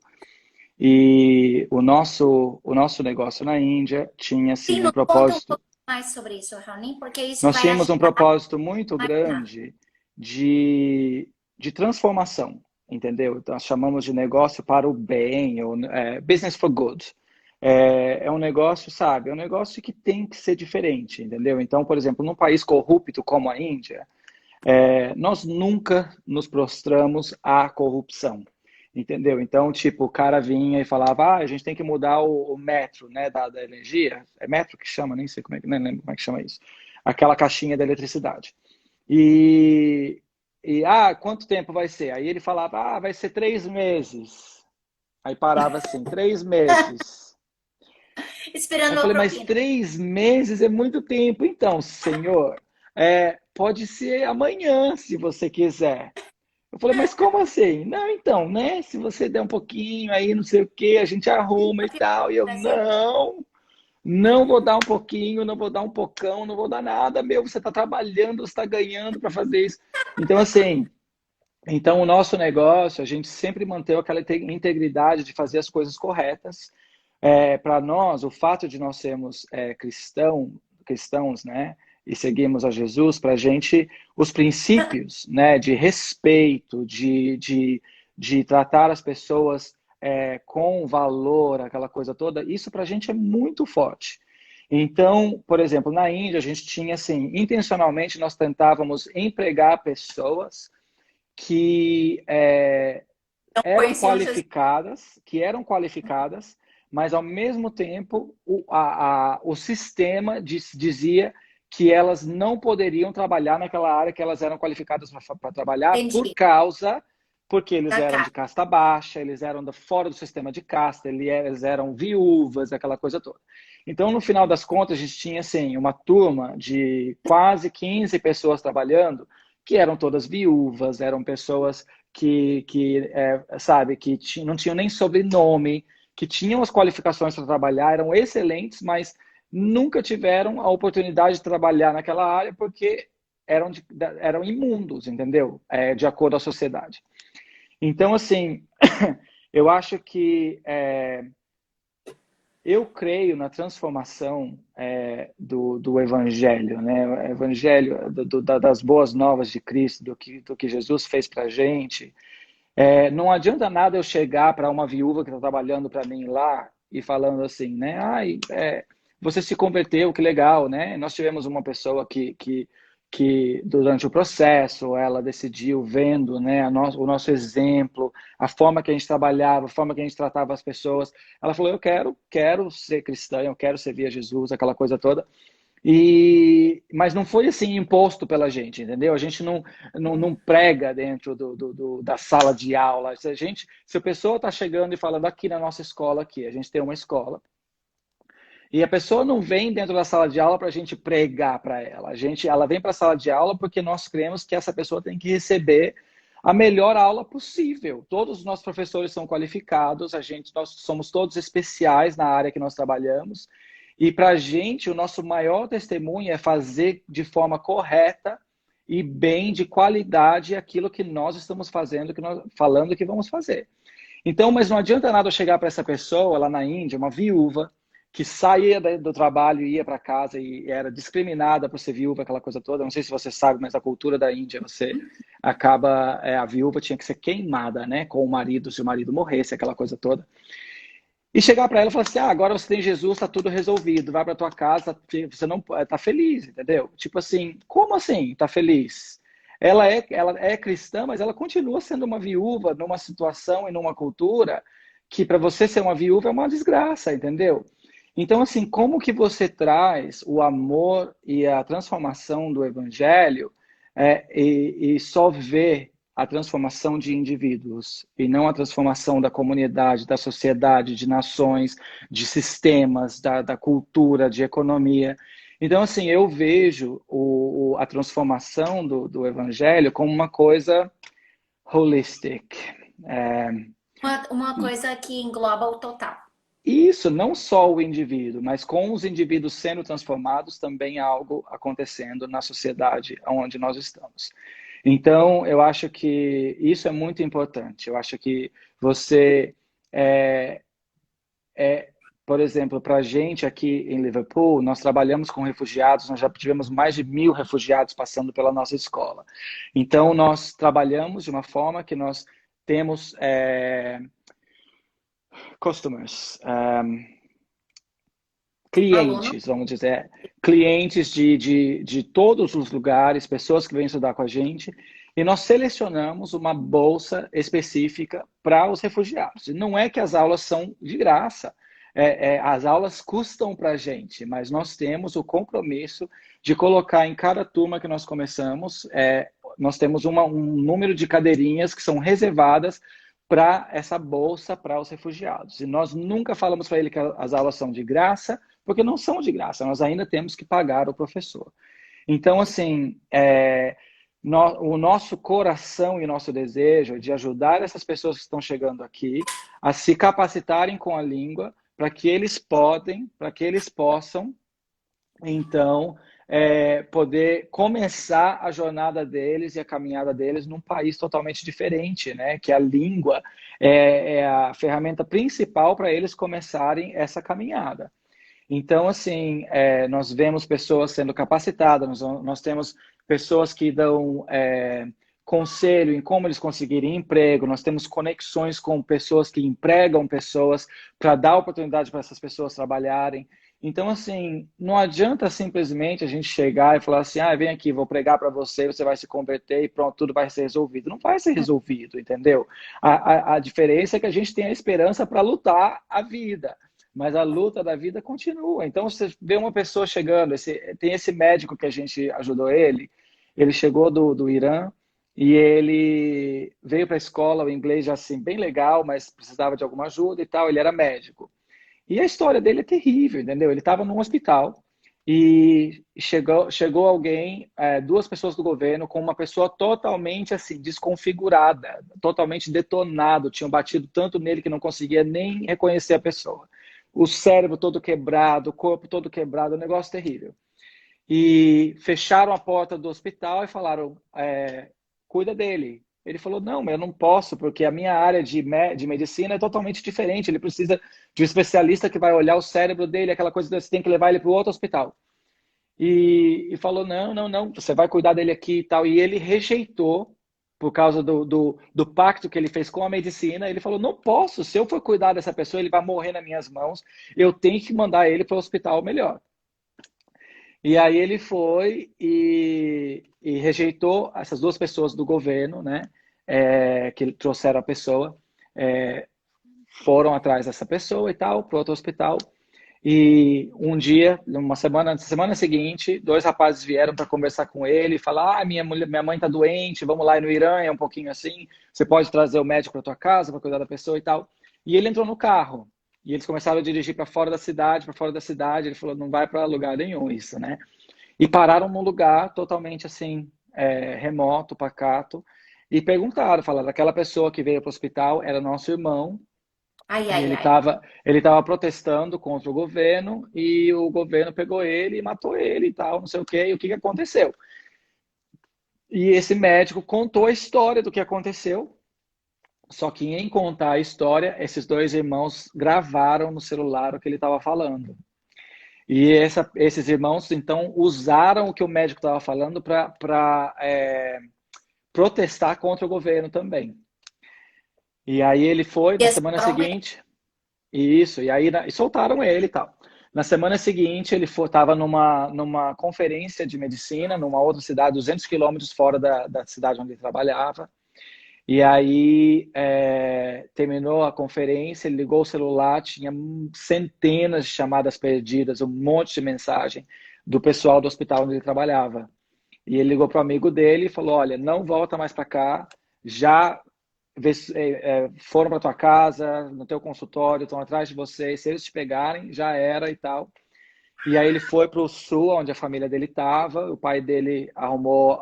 E o nosso negócio na Índia tinha, Sim, assim, um nos conta um propósito. pouco mais sobre isso, Raoni, porque isso Nós vai tínhamos um ajudar propósito muito a imaginar. grande de transformação, entendeu? Então, nós chamamos de negócio para o bem, ou business for good. É um negócio, sabe? É um negócio que tem que ser diferente, entendeu? Então, por exemplo, num país corrupto como a Índia, nós nunca nos prostramos à corrupção, entendeu? Então, tipo, o cara vinha e falava, a gente tem que mudar o metro, né, da energia. É metro que chama, nem sei como é, nem lembro como é que chama isso. Aquela caixinha da eletricidade. E quanto tempo vai ser? Aí ele falava, vai ser 3 meses. Aí parava assim, 3 meses. Aí eu Esperando a falei, mas propina. 3 meses é muito tempo. Então, senhor, pode ser amanhã, se você quiser. Eu falei, mas como assim? Não, então, né? Se você der um pouquinho aí, não sei o quê, a gente arruma e tal. E eu, não, não vou dar um pouquinho, não vou dar um pocão, não vou dar nada, meu. Você está trabalhando, você está ganhando para fazer isso. Então, assim, então o nosso negócio, a gente sempre manteve aquela integridade de fazer as coisas corretas. Para nós, o fato de nós sermos cristãos, né, e seguirmos a Jesus, para a gente, os princípios, né, de respeito, de tratar as pessoas com valor, aquela coisa toda, isso para a gente é muito forte. Então, por exemplo, na Índia, a gente tinha, assim, intencionalmente, nós tentávamos empregar pessoas que Não conheciam Jesus. eram qualificadas, mas ao mesmo tempo o sistema dizia que elas não poderiam trabalhar naquela área que elas eram qualificadas para trabalhar Entendi. porque eles Da eram de casa. casta baixa, eles eram fora do sistema de casta, eles eram viúvas, aquela coisa toda. Então, no final das contas, a gente tinha assim, uma turma de quase 15 pessoas trabalhando, que eram todas viúvas, eram pessoas sabe, que não tinham nem sobrenome, que tinham as qualificações para trabalhar, eram excelentes, mas nunca tiveram a oportunidade de trabalhar naquela área porque eram imundos, entendeu? De acordo com a sociedade. Então, assim, eu acho que Eu creio na transformação do Evangelho, né? O Evangelho das boas novas de Cristo, do que Jesus fez para a gente. Não adianta nada eu chegar para uma viúva que está trabalhando para mim lá e falando assim, né? Ai, você se converteu, que legal, né? Nós tivemos uma pessoa que durante o processo, ela decidiu, vendo, né, o nosso exemplo, a forma que a gente trabalhava, a forma que a gente tratava as pessoas, ela falou, eu quero ser cristã, eu quero servir a Jesus, aquela coisa toda. Mas não foi assim imposto pela gente, entendeu? A gente não prega dentro da sala de aula. Se a pessoa está chegando e falando aqui na nossa escola, aqui, a gente tem uma escola, e a pessoa não vem dentro da sala de aula para a gente pregar para ela. Ela vem para a sala de aula porque nós cremos que essa pessoa tem que receber a melhor aula possível. Todos os nossos professores são qualificados, nós somos todos especiais na área que nós trabalhamos. E para a gente, o nosso maior testemunho é fazer de forma correta e bem, de qualidade, aquilo que nós estamos fazendo, falando que vamos fazer. Então, mas não adianta nada eu chegar para essa pessoa lá na Índia, uma viúva, que saía do trabalho e ia para casa e era discriminada por ser viúva, aquela coisa toda. Não sei se você sabe, mas a cultura da Índia, você acaba, a viúva tinha que ser queimada, né, com o marido, se o marido morresse, aquela coisa toda. E chegar para ela e falar assim, agora você tem Jesus, tá tudo resolvido, vai para tua casa, você não tá feliz, entendeu? Tipo assim, como assim tá feliz? Ela é cristã, mas ela continua sendo uma viúva numa situação e numa cultura que para você ser uma viúva é uma desgraça, entendeu? Então, assim, como que você traz o amor e a transformação do evangelho e só vê a transformação de indivíduos e não a transformação da comunidade, da sociedade, de nações, de sistemas, da cultura, de economia. Então, assim, eu vejo a transformação do evangelho como uma coisa holistic. É, Uma coisa que engloba o total. isso, não só o indivíduo, mas com os indivíduos sendo transformados, também há algo acontecendo na sociedade onde nós estamos. Então, eu acho que isso é muito importante. Eu acho que você, é, por exemplo, para a gente aqui em Liverpool, nós trabalhamos com refugiados, nós já tivemos mais de 1.000 refugiados passando pela nossa escola. Então, nós trabalhamos de uma forma que nós temos customers, Aluno, clientes, vamos dizer, clientes de todos os lugares, pessoas que vêm estudar com a gente, e nós selecionamos uma bolsa específica para os refugiados. E não é que as aulas são de graça, as aulas custam para a gente, mas nós temos o compromisso de colocar em cada turma que nós começamos, nós temos um número de cadeirinhas que são reservadas para essa bolsa para os refugiados. E nós nunca falamos para ele que as aulas são de graça, porque não são de graça, nós ainda temos que pagar o professor. Então, assim, o nosso coração e nosso desejo é de ajudar essas pessoas que estão chegando aqui a se capacitarem com a língua para que eles possam, então, poder começar a jornada deles e a caminhada deles num país totalmente diferente, né? Que a língua é a ferramenta principal para eles começarem essa caminhada. Então, assim, nós vemos pessoas sendo capacitadas, nós temos pessoas que dão conselho em como eles conseguirem emprego, nós temos conexões com pessoas que empregam pessoas para dar oportunidade para essas pessoas trabalharem. Então, assim, não adianta simplesmente a gente chegar e falar assim, vem aqui, vou pregar para você, você vai se converter e pronto, tudo vai ser resolvido. Não vai ser resolvido, entendeu? A diferença é que a gente tem a esperança para lutar a vida. Mas a luta da vida continua. Então, você vê uma pessoa chegando, tem esse médico que a gente ajudou ele chegou do Irã e ele veio para a escola, o inglês já assim, bem legal, mas precisava de alguma ajuda e tal, ele era médico. E a história dele é terrível, entendeu? Ele estava num hospital e chegou alguém, duas pessoas do governo, com uma pessoa totalmente assim, desconfigurada, totalmente detonado, tinham batido tanto nele que não conseguia nem reconhecer a pessoa. O cérebro todo quebrado, o corpo todo quebrado, um negócio terrível. E fecharam a porta do hospital e falaram, cuida dele. Ele falou, não, mas eu não posso, porque a minha área de medicina é totalmente diferente. Ele precisa de um especialista que vai olhar o cérebro dele, aquela coisa que você tem que levar ele para o outro hospital. E falou, não, não, não, você vai cuidar dele aqui e tal. E ele rejeitou, por causa do pacto que ele fez com a medicina. Ele falou, não posso, se eu for cuidar dessa pessoa, ele vai morrer nas minhas mãos. Eu tenho que mandar ele para o hospital melhor. E aí ele foi e rejeitou essas duas pessoas do governo, né? Que trouxeram a pessoa, é, foram atrás dessa pessoa e tal, para outro hospital. E um dia, na semana seguinte, dois rapazes vieram para conversar com ele e falar: minha mãe está doente, vamos lá no Irã, é um pouquinho assim, você pode trazer o médico para tua casa para cuidar da pessoa e tal. E ele entrou no carro. E eles começaram a dirigir para fora da cidade, para fora da cidade. Ele falou: não vai para lugar nenhum isso, né? E pararam num lugar totalmente assim, remoto, pacato, e perguntaram, falaram, aquela pessoa que veio para o hospital era nosso irmão, Ai, e ai, ai. ele tava protestando contra o governo, e o governo pegou ele e matou ele e tal, não sei o quê, e o que que aconteceu? E esse médico contou a história do que aconteceu, só que em contar a história, esses dois irmãos gravaram no celular o que ele estava falando. E esses irmãos, então, usaram o que o médico estava falando para protestar contra o governo também. E aí ele foi E na eles semana foram mesmo. seguinte, e aí e soltaram ele e tal. Na semana seguinte, ele estava numa conferência de medicina, numa outra cidade, 200 quilômetros fora da cidade onde ele trabalhava. E aí terminou a conferência, ele ligou o celular, tinha centenas de chamadas perdidas, um monte de mensagem do pessoal do hospital onde ele trabalhava. E ele ligou para o amigo dele e falou: olha, não volta mais para cá, já foram para tua casa, no teu consultório, estão atrás de você, se eles te pegarem, já era e tal. E aí ele foi para o sul, onde a família dele estava. O pai dele arrumou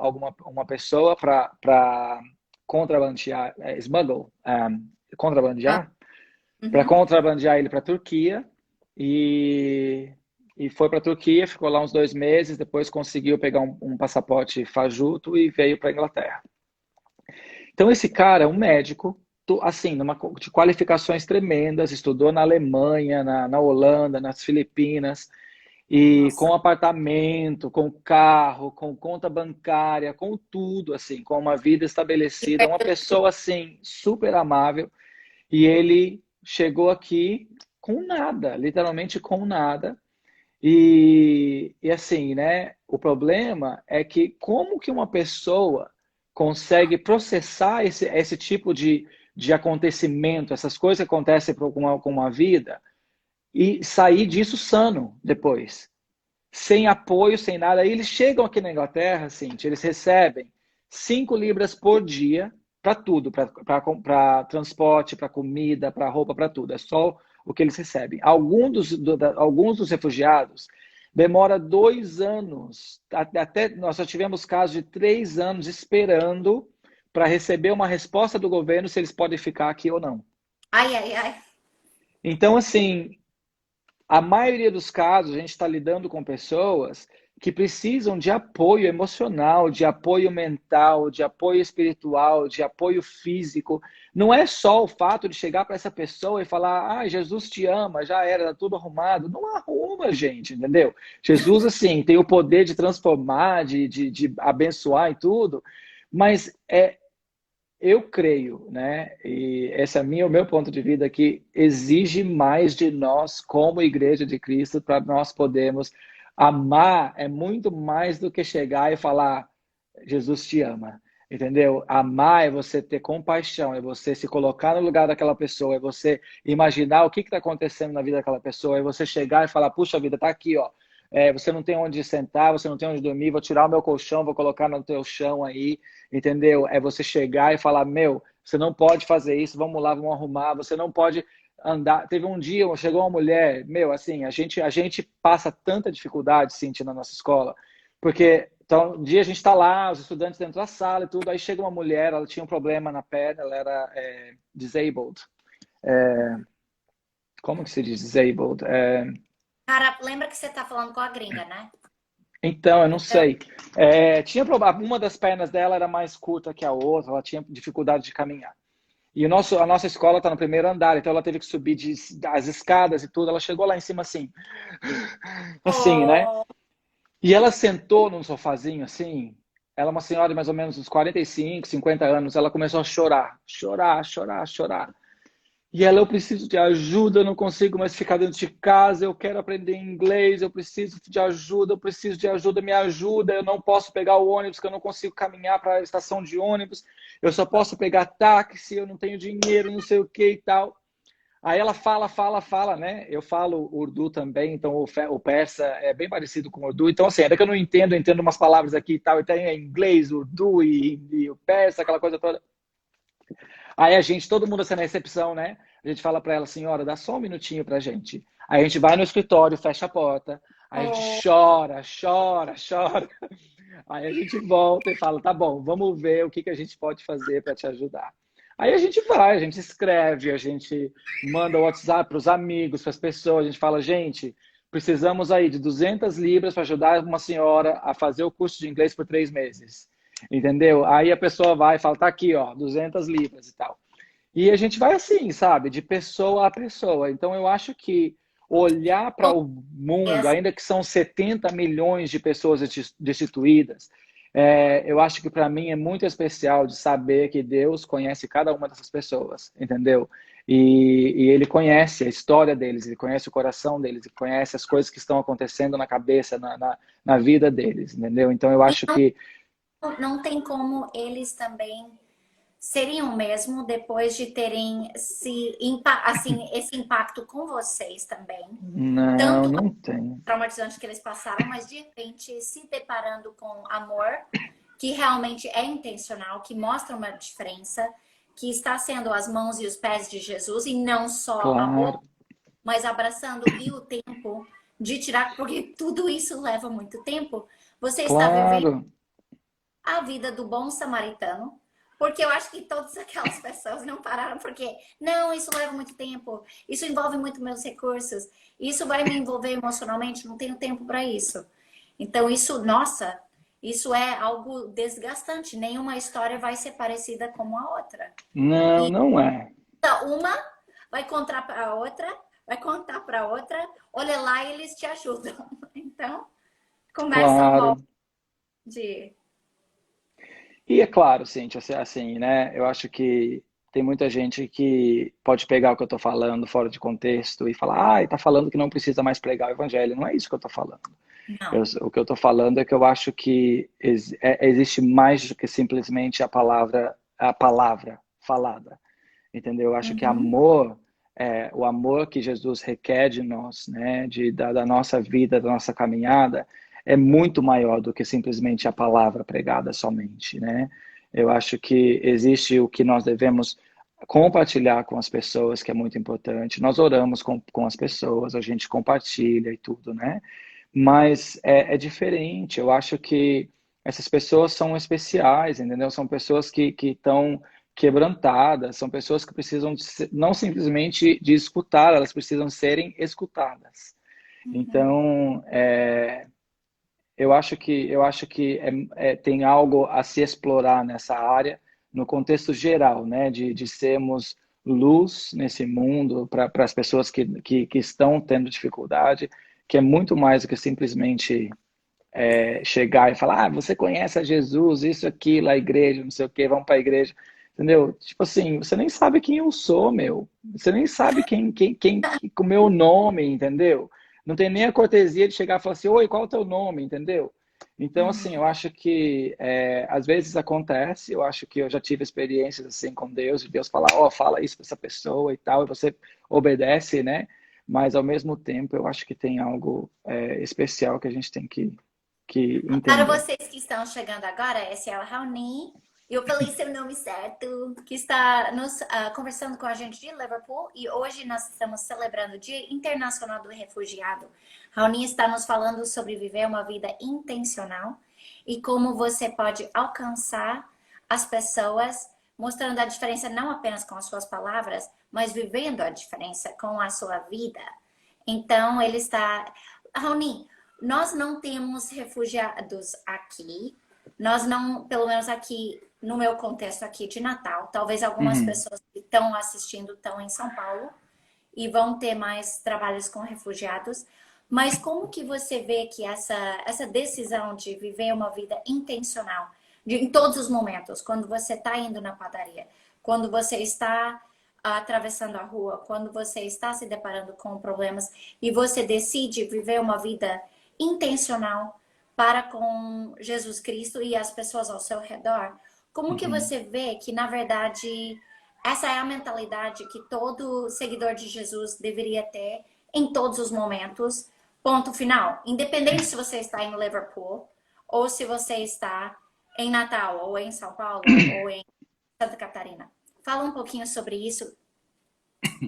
uma pessoa para contrabandear, smuggle, Ah, contrabandear, para uhum. contrabandear ele para a Turquia. E, e foi para a Turquia, ficou lá uns 2 meses, depois conseguiu pegar um passaporte fajuto e veio para a Inglaterra. Então esse cara é um médico, assim, de qualificações tremendas, estudou na Alemanha, na Holanda, nas Filipinas, e Nossa. com apartamento, com carro, com conta bancária, com tudo, assim, com uma vida E estabelecida, uma perdeu tudo. pessoa, assim, super amável. E ele chegou aqui com nada, literalmente com nada. E assim, né? O problema é que como que uma pessoa consegue processar esse tipo de acontecimento, essas coisas que acontecem com uma vida, e sair disso sano depois, sem apoio, sem nada. Aí eles chegam aqui na Inglaterra, Cintia, eles recebem 5 libras por dia para tudo, para transporte, para comida, para roupa, para tudo. É só o que eles recebem. Alguns dos refugiados demora 2 anos. Até nós já tivemos casos de 3 anos esperando para receber uma resposta do governo se eles podem ficar aqui ou não. Ai, ai, ai. Então, assim, a maioria dos casos, a gente está lidando com pessoas que precisam de apoio emocional, de apoio mental, de apoio espiritual, de apoio físico. Não é só o fato de chegar para essa pessoa e falar: ah, Jesus te ama, já era, tá tudo arrumado. Não arruma, gente, entendeu? Jesus, assim, tem o poder de transformar, de abençoar e tudo, mas eu creio, né? E esse é o meu ponto de vista que exige mais de nós como Igreja de Cristo para nós podermos amar. É muito mais do que chegar e falar Jesus te ama, entendeu? Amar é você ter compaixão, é você se colocar no lugar daquela pessoa, é você imaginar o que está acontecendo na vida daquela pessoa, é você chegar e falar, puxa vida, tá aqui, ó. Você não tem onde sentar, você não tem onde dormir, vou tirar o meu colchão, vou colocar no teu chão aí, entendeu? É você chegar e falar, meu, você não pode fazer isso, vamos lá, vamos arrumar, você não pode andar. Teve um dia, chegou uma mulher, meu, assim, a gente passa tanta dificuldade, Cintia, na nossa escola, porque então, um dia a gente está lá, os estudantes dentro da sala e tudo, aí chega uma mulher, ela tinha um problema na perna, ela era disabled. Como que se diz disabled? Cara, lembra que você tá falando com a gringa, né? Então, eu não Então, sei. Tinha uma das pernas dela era mais curta que a outra, ela tinha dificuldade de caminhar. E a nossa escola está no primeiro andar, então ela teve que subir as escadas e tudo. Ela chegou lá em cima assim, né? oh, E ela sentou num sofazinho assim. Ela é uma senhora de mais ou menos uns 45, 50 anos. Ela começou a chorar, chorar, chorar, chorar. E ela, eu preciso de ajuda, eu não consigo mais ficar dentro de casa, eu quero aprender inglês, eu preciso de ajuda, eu preciso de ajuda, me ajuda, eu não posso pegar o ônibus, que eu não consigo caminhar para a estação de ônibus, eu só posso pegar táxi, eu não tenho dinheiro, não sei o que e tal. Aí ela fala, fala, fala, né? Eu falo urdu também, então o persa é bem parecido com o urdu. Então, assim, ainda que eu não entendo, eu entendo umas palavras aqui e tal, então é inglês, urdu e o persa, aquela coisa toda. Aí a gente, todo mundo assim na recepção, né? A gente fala para ela, senhora, dá só um minutinho pra gente. Aí a gente vai no escritório, fecha a porta, aí a gente oh, chora, chora, chora. Aí a gente volta e fala, tá bom, vamos ver o que que a gente pode fazer para te ajudar. Aí a gente vai, a gente escreve, a gente manda o WhatsApp para os amigos, para as pessoas, a gente fala, gente, precisamos aí de 200 libras para ajudar uma senhora a fazer o curso de inglês por 3 meses. Entendeu? Aí a pessoa vai e fala, tá aqui, ó, 200 libras e tal. E a gente vai assim, sabe, de pessoa a pessoa. Então eu acho que olhar para com o mundo, certeza. ainda que são 70 milhões de pessoas destituídas, eu acho que para mim é muito especial de saber que Deus conhece cada uma dessas pessoas, entendeu? E Ele conhece a história deles, Ele conhece o coração deles, Ele conhece as coisas que estão acontecendo na cabeça, na vida deles, entendeu? Então eu E acho que não tem como eles também seriam mesmo depois de terem assim, esse impacto com vocês também. não, Tanto não tem. traumatizante que eles passaram, mas de repente se deparando com amor que realmente é intencional, que mostra uma diferença, que está sendo as mãos e os pés de Jesus e não só a boca, Claro, mas abraçando e o tempo de tirar, porque tudo isso leva muito tempo. Você está vivendo claro. a vida do bom samaritano, porque eu acho que todas aquelas pessoas não pararam, porque não, isso leva muito tempo, isso envolve muito meus recursos, isso vai me envolver emocionalmente, não tenho tempo para isso. Então, isso, nossa, isso é algo desgastante. Nenhuma história vai ser parecida como a outra. Não, E não é. uma vai contar para a outra, vai contar para outra, olha lá e eles te ajudam. Então, começa um molde Claro. de. E é claro, Cintia, assim, né? Eu acho que tem muita gente que pode pegar o que eu estou falando fora de contexto e falar, ah, tá falando que não precisa mais pregar o evangelho. Não é isso que eu estou falando. Não. O que eu estou falando é que eu acho que existe mais do que simplesmente a palavra falada. Entendeu? Eu acho que Uhum. amor, o amor que Jesus requer de nós, né, da nossa vida, da nossa caminhada, é muito maior do que simplesmente a palavra pregada somente, né? Eu acho que existe o que nós devemos compartilhar com as pessoas, que é muito importante. Nós oramos com as pessoas, a gente compartilha e tudo, né? Mas é diferente. Eu acho que essas pessoas são especiais, entendeu? São pessoas que estão quebrantadas, são pessoas que precisam não simplesmente de escutar, elas precisam serem escutadas. Uhum. Então, eu acho que tem algo a se explorar nessa área, no contexto geral, né, de sermos luz nesse mundo para as pessoas que estão tendo dificuldade, que é muito mais do que simplesmente chegar e falar, ah, você conhece a Jesus, isso, aquilo, a igreja, não sei o quê, vamos para a igreja. Entendeu? Tipo assim, você nem sabe quem eu sou, meu. Você nem sabe o meu nome, entendeu? Não tem nem a cortesia de chegar e falar assim, oi, qual é o teu nome, entendeu? Então, assim, eu acho que às vezes acontece, eu acho que eu já tive experiências assim com Deus, de Deus falar, ó, fala isso para essa pessoa e tal, e você obedece, né? Mas ao mesmo tempo, eu acho que tem algo especial que a gente tem que Para entender. vocês que estão chegando agora, essa é a Raoni. Eu falei seu nome certo, que está conversando com a gente de Liverpool e hoje nós estamos celebrando o Dia Internacional do Refugiado. Raoni está nos falando sobre viver uma vida intencional e como você pode alcançar as pessoas, mostrando a diferença não apenas com as suas palavras, mas vivendo a diferença com a sua vida. Então, ele está. Raoni, nós não temos refugiados aqui. Nós não, pelo menos aqui, no meu contexto aqui de Natal, talvez algumas Uhum, pessoas que estão assistindo estão em São Paulo e vão ter mais trabalhos com refugiados. Mas como que você vê que essa decisão de viver uma vida intencional, em todos os momentos, quando você está indo na padaria, quando você está atravessando a rua, quando você está se deparando com problemas e você decide viver uma vida intencional para com Jesus Cristo e as pessoas ao seu redor, como que uhum. você vê que, na verdade, essa é a mentalidade que todo seguidor de Jesus deveria ter em todos os momentos, ponto final. Independente se você está em Liverpool, ou se você está em Natal, ou em São Paulo, ou em Santa Catarina. Fala um pouquinho sobre isso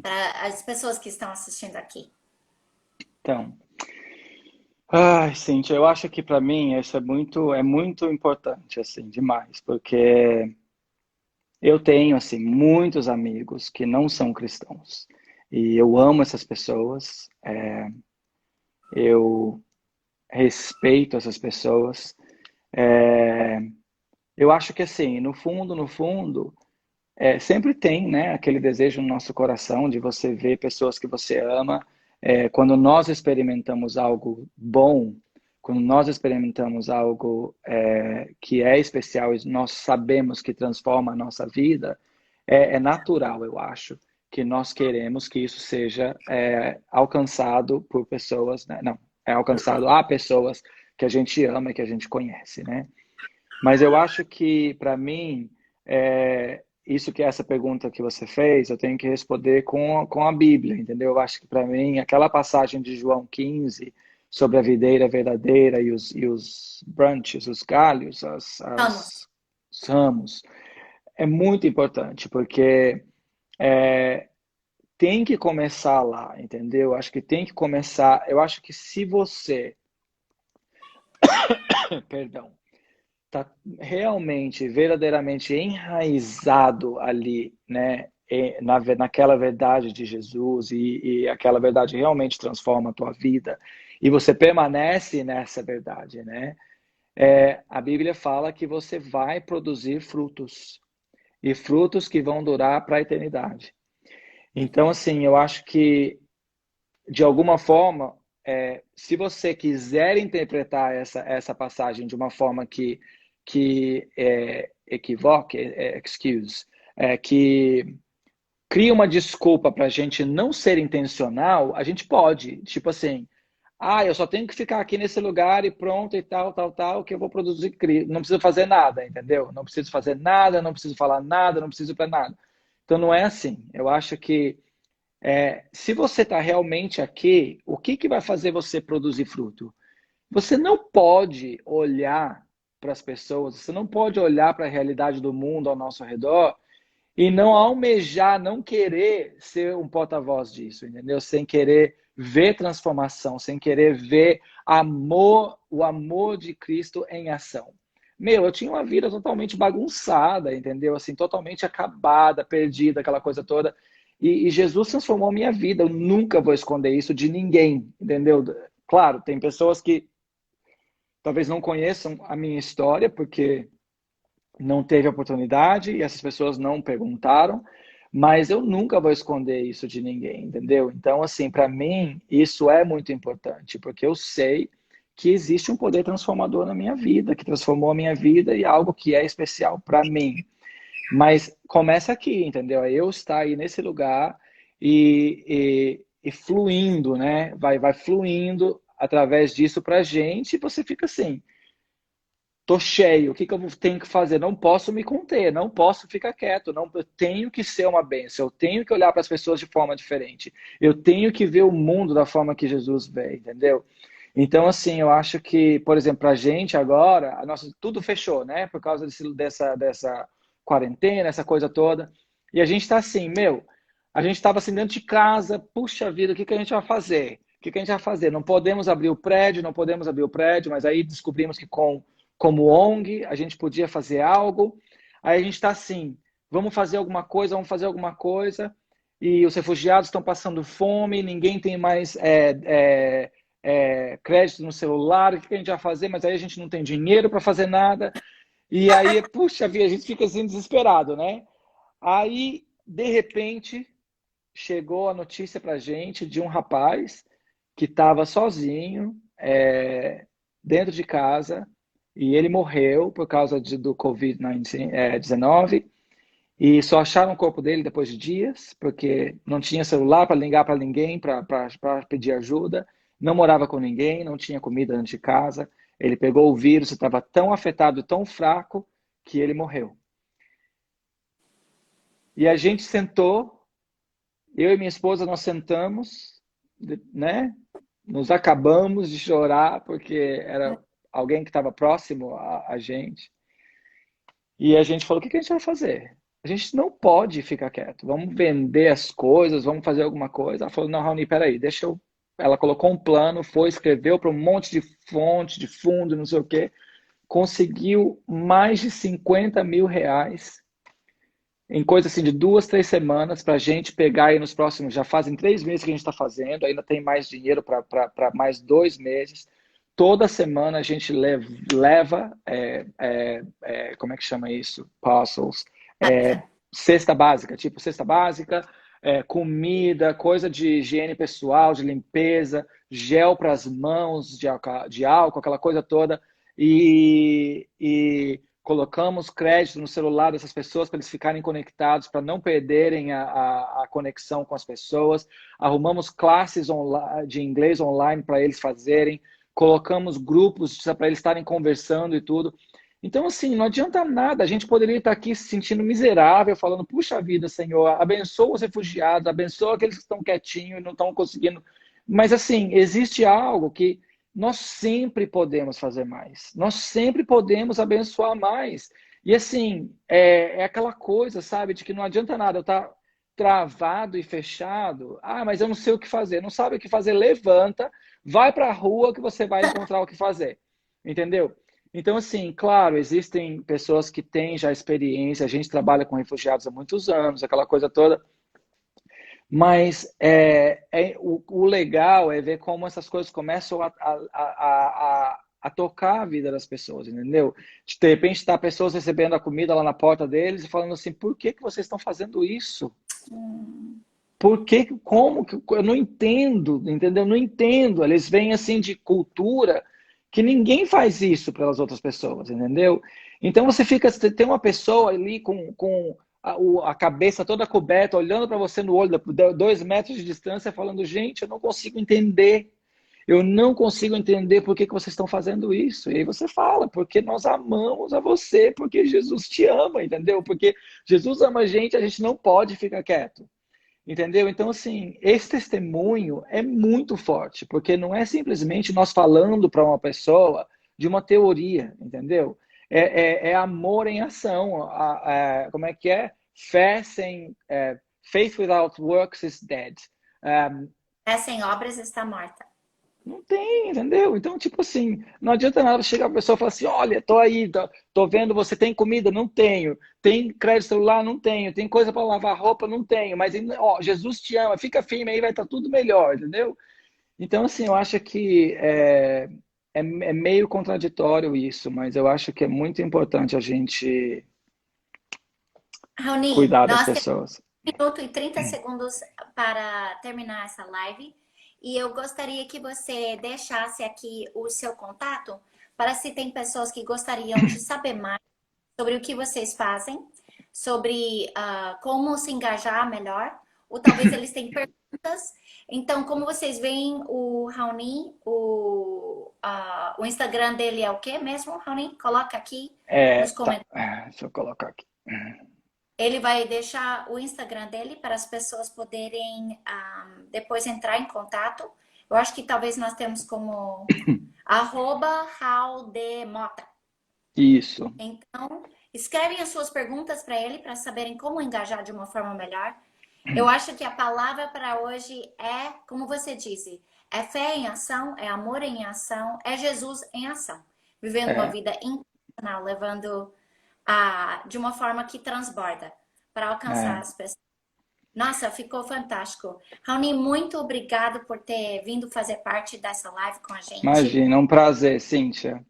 para as pessoas que estão assistindo aqui. Então, ai, Cíntia, eu acho que para mim isso é muito importante, assim, demais, porque eu tenho, assim, muitos amigos que não são cristãos. E eu amo essas pessoas, eu respeito essas pessoas. É, eu acho que, assim, no fundo, sempre tem, né, aquele desejo no nosso coração de você ver pessoas que você ama. Quando nós experimentamos algo bom, quando nós experimentamos algo que é especial e nós sabemos que transforma a nossa vida, é natural, eu acho, que nós queremos que isso seja alcançado por pessoas, né? Não, é alcançado a pessoas que a gente ama e que a gente conhece, né? Mas eu acho que, para mim, isso que é essa pergunta que você fez, eu tenho que responder com a Bíblia, entendeu? Eu acho que, para mim, aquela passagem de João 15 sobre a videira verdadeira e os branches, os galhos, Vamos. os ramos, é muito importante, porque é, tem que começar lá, entendeu? Eu acho que tem que começar. Eu acho que se você, perdão, está realmente, verdadeiramente enraizado ali, né, naquela verdade de Jesus e aquela verdade realmente transforma a tua vida e você permanece nessa verdade, né? A Bíblia fala que você vai produzir frutos e frutos que vão durar para a eternidade. Então, assim, eu acho que de alguma forma, se você quiser interpretar essa passagem de uma forma que equivoque, excuse, que cria uma desculpa para a gente não ser intencional, a gente pode, tipo assim, eu só tenho que ficar aqui nesse lugar e pronto e tal, tal, tal, que eu vou produzir, não preciso fazer nada, entendeu? Não preciso fazer nada, não preciso falar nada, não preciso para nada. Então não é assim. Eu acho que se você está realmente aqui, o que que vai fazer você produzir fruto? Você não pode olhar para as pessoas, você não pode olhar para a realidade do mundo ao nosso redor e não almejar, não querer ser um porta-voz disso, entendeu? Sem querer ver transformação, sem querer ver amor, o amor de Cristo em ação. Meu, eu tinha uma vida totalmente bagunçada, entendeu? Assim, totalmente acabada, perdida, aquela coisa toda. E Jesus transformou a minha vida. Eu nunca vou esconder isso de ninguém, entendeu? Claro, tem pessoas que talvez não conheçam a minha história, porque não teve oportunidade e essas pessoas não perguntaram, mas eu nunca vou esconder isso de ninguém, entendeu? Então, assim, para mim, isso é muito importante, porque eu sei que existe um poder transformador na minha vida, que transformou a minha vida e algo que é especial para mim. Mas começa aqui, entendeu? Eu estar aí nesse lugar e fluindo, né? Vai fluindo através disso pra gente e você fica assim, tô cheio, o que que eu tenho que fazer? Não posso me conter, não posso ficar quieto, não, eu tenho que ser uma bênção, eu tenho que olhar para as pessoas de forma diferente, eu tenho que ver o mundo da forma que Jesus vê, entendeu? Então, assim, eu acho que, por exemplo, para a gente agora, tudo fechou, né? Por causa dessa quarentena, essa coisa toda. E a gente está assim, meu, a gente estava assim dentro de casa, puxa vida, o que que a gente vai fazer? O que que a gente vai fazer? Não podemos abrir o prédio, não podemos abrir o prédio, mas aí descobrimos que como ONG a gente podia fazer algo. Aí a gente está assim, vamos fazer alguma coisa. E os refugiados estão passando fome, ninguém tem mais crédito no celular, o que a gente vai fazer? Mas aí a gente não tem dinheiro para fazer nada. E aí, puxa vida, a gente fica assim desesperado, né? Aí, de repente, chegou a notícia pra gente de um rapaz que estava sozinho, dentro de casa, e ele morreu por causa do Covid-19, e só acharam o corpo dele depois de dias, porque não tinha celular para ligar para ninguém, para pedir ajuda, não morava com ninguém, não tinha comida dentro de casa. Ele pegou o vírus, estava tão afetado, tão fraco, que ele morreu. E a gente sentou, eu e minha esposa, nós sentamos, né? Nos acabamos de chorar, porque era alguém que estava próximo a gente. E a gente falou: o que a gente vai fazer? A gente não pode ficar quieto. Vamos vender as coisas, vamos fazer alguma coisa. Ela falou: não, Raoni, peraí, deixa eu. Ela colocou um plano, foi, escreveu para um monte de fonte, de fundo, não sei o quê. Conseguiu mais de 50 mil reais em coisa assim de 2, 3 semanas para a gente pegar aí nos próximos. Já fazem 3 meses que a gente está fazendo, ainda tem mais dinheiro para mais 2 meses. Toda semana a gente leva, como é que chama isso? Parcels. Cesta básica, tipo cesta básica, comida, coisa de higiene pessoal, de limpeza, gel para as mãos, de álcool, aquela coisa toda. E colocamos crédito no celular dessas pessoas para eles ficarem conectados, para não perderem a conexão com as pessoas. Arrumamos classes de inglês online para eles fazerem. Colocamos grupos para eles estarem conversando e tudo. Então, assim, não adianta nada. A gente poderia estar aqui se sentindo miserável, falando: puxa vida, Senhor, abençoa os refugiados, abençoa aqueles que estão quietinhos e não estão conseguindo. Mas, assim, existe algo que nós sempre podemos fazer mais. Nós sempre podemos abençoar mais. E, assim, é aquela coisa, sabe, de que não adianta nada eu estar travado e fechado. Ah, mas eu não sei o que fazer. Não sabe o que fazer? Levanta, vai para a rua que você vai encontrar o que fazer. Entendeu? Então, assim, claro, existem pessoas que têm já experiência, a gente trabalha com refugiados há muitos anos, aquela coisa toda, mas o legal é ver como essas coisas começam a tocar a vida das pessoas, entendeu? De repente, está pessoas recebendo a comida lá na porta deles e falando assim: por que vocês estão fazendo isso? Por que, como que eu não entendo, entendeu? Não entendo. Eles vêm assim de cultura que ninguém faz isso pelas outras pessoas, entendeu? Então você tem uma pessoa ali com a cabeça toda coberta, olhando para você no olho, 2 metros de distância, falando: gente, eu não consigo entender. Eu não consigo entender por que vocês estão fazendo isso. E aí você fala: porque nós amamos a você, porque Jesus te ama, entendeu? Porque Jesus ama a gente não pode ficar quieto. Entendeu? Então, assim, esse testemunho é muito forte, porque não é simplesmente nós falando para uma pessoa de uma teoria, entendeu? É amor em ação. Como é que é? Faith without works is dead. Um, Sem obras está morta. não tem, entendeu? Então, tipo assim, não adianta nada chegar a pessoa e falar assim: olha, tô aí, tô vendo, você tem comida? Não tenho. Tem crédito celular? Não tenho. Tem coisa para lavar roupa? Não tenho. Mas, ó, Jesus te ama, fica firme aí, vai estar tudo melhor, entendeu? Então, assim, eu acho que é meio contraditório isso, mas eu acho que é muito importante a gente Raoni, cuidar das nós temos pessoas. 1 minuto e 30 segundos para terminar essa live. E eu gostaria que você deixasse aqui o seu contato para se tem pessoas que gostariam de saber mais sobre o que vocês fazem, sobre como se engajar melhor, ou talvez eles tenham perguntas. Então, como vocês veem, o Raoni, o Instagram dele é o quê mesmo, Raoni? Coloca aqui nos Tá, comentários. deixa eu colocar aqui. Ele vai deixar o Instagram dele para as pessoas poderem depois entrar em contato. Eu acho que talvez nós temos como @haldemota. Isso. Então, escrevem as suas perguntas para ele para saberem como engajar de uma forma melhor. Eu acho que a palavra para hoje é, como você disse, é fé em ação, é amor em ação, é Jesus em ação. Vivendo uma É, vida intencional, levando de uma forma que transborda para alcançar é. as pessoas. Nossa, ficou fantástico. Raoni, muito obrigado por ter vindo fazer parte dessa live com a gente. Imagina, um prazer, Cíntia.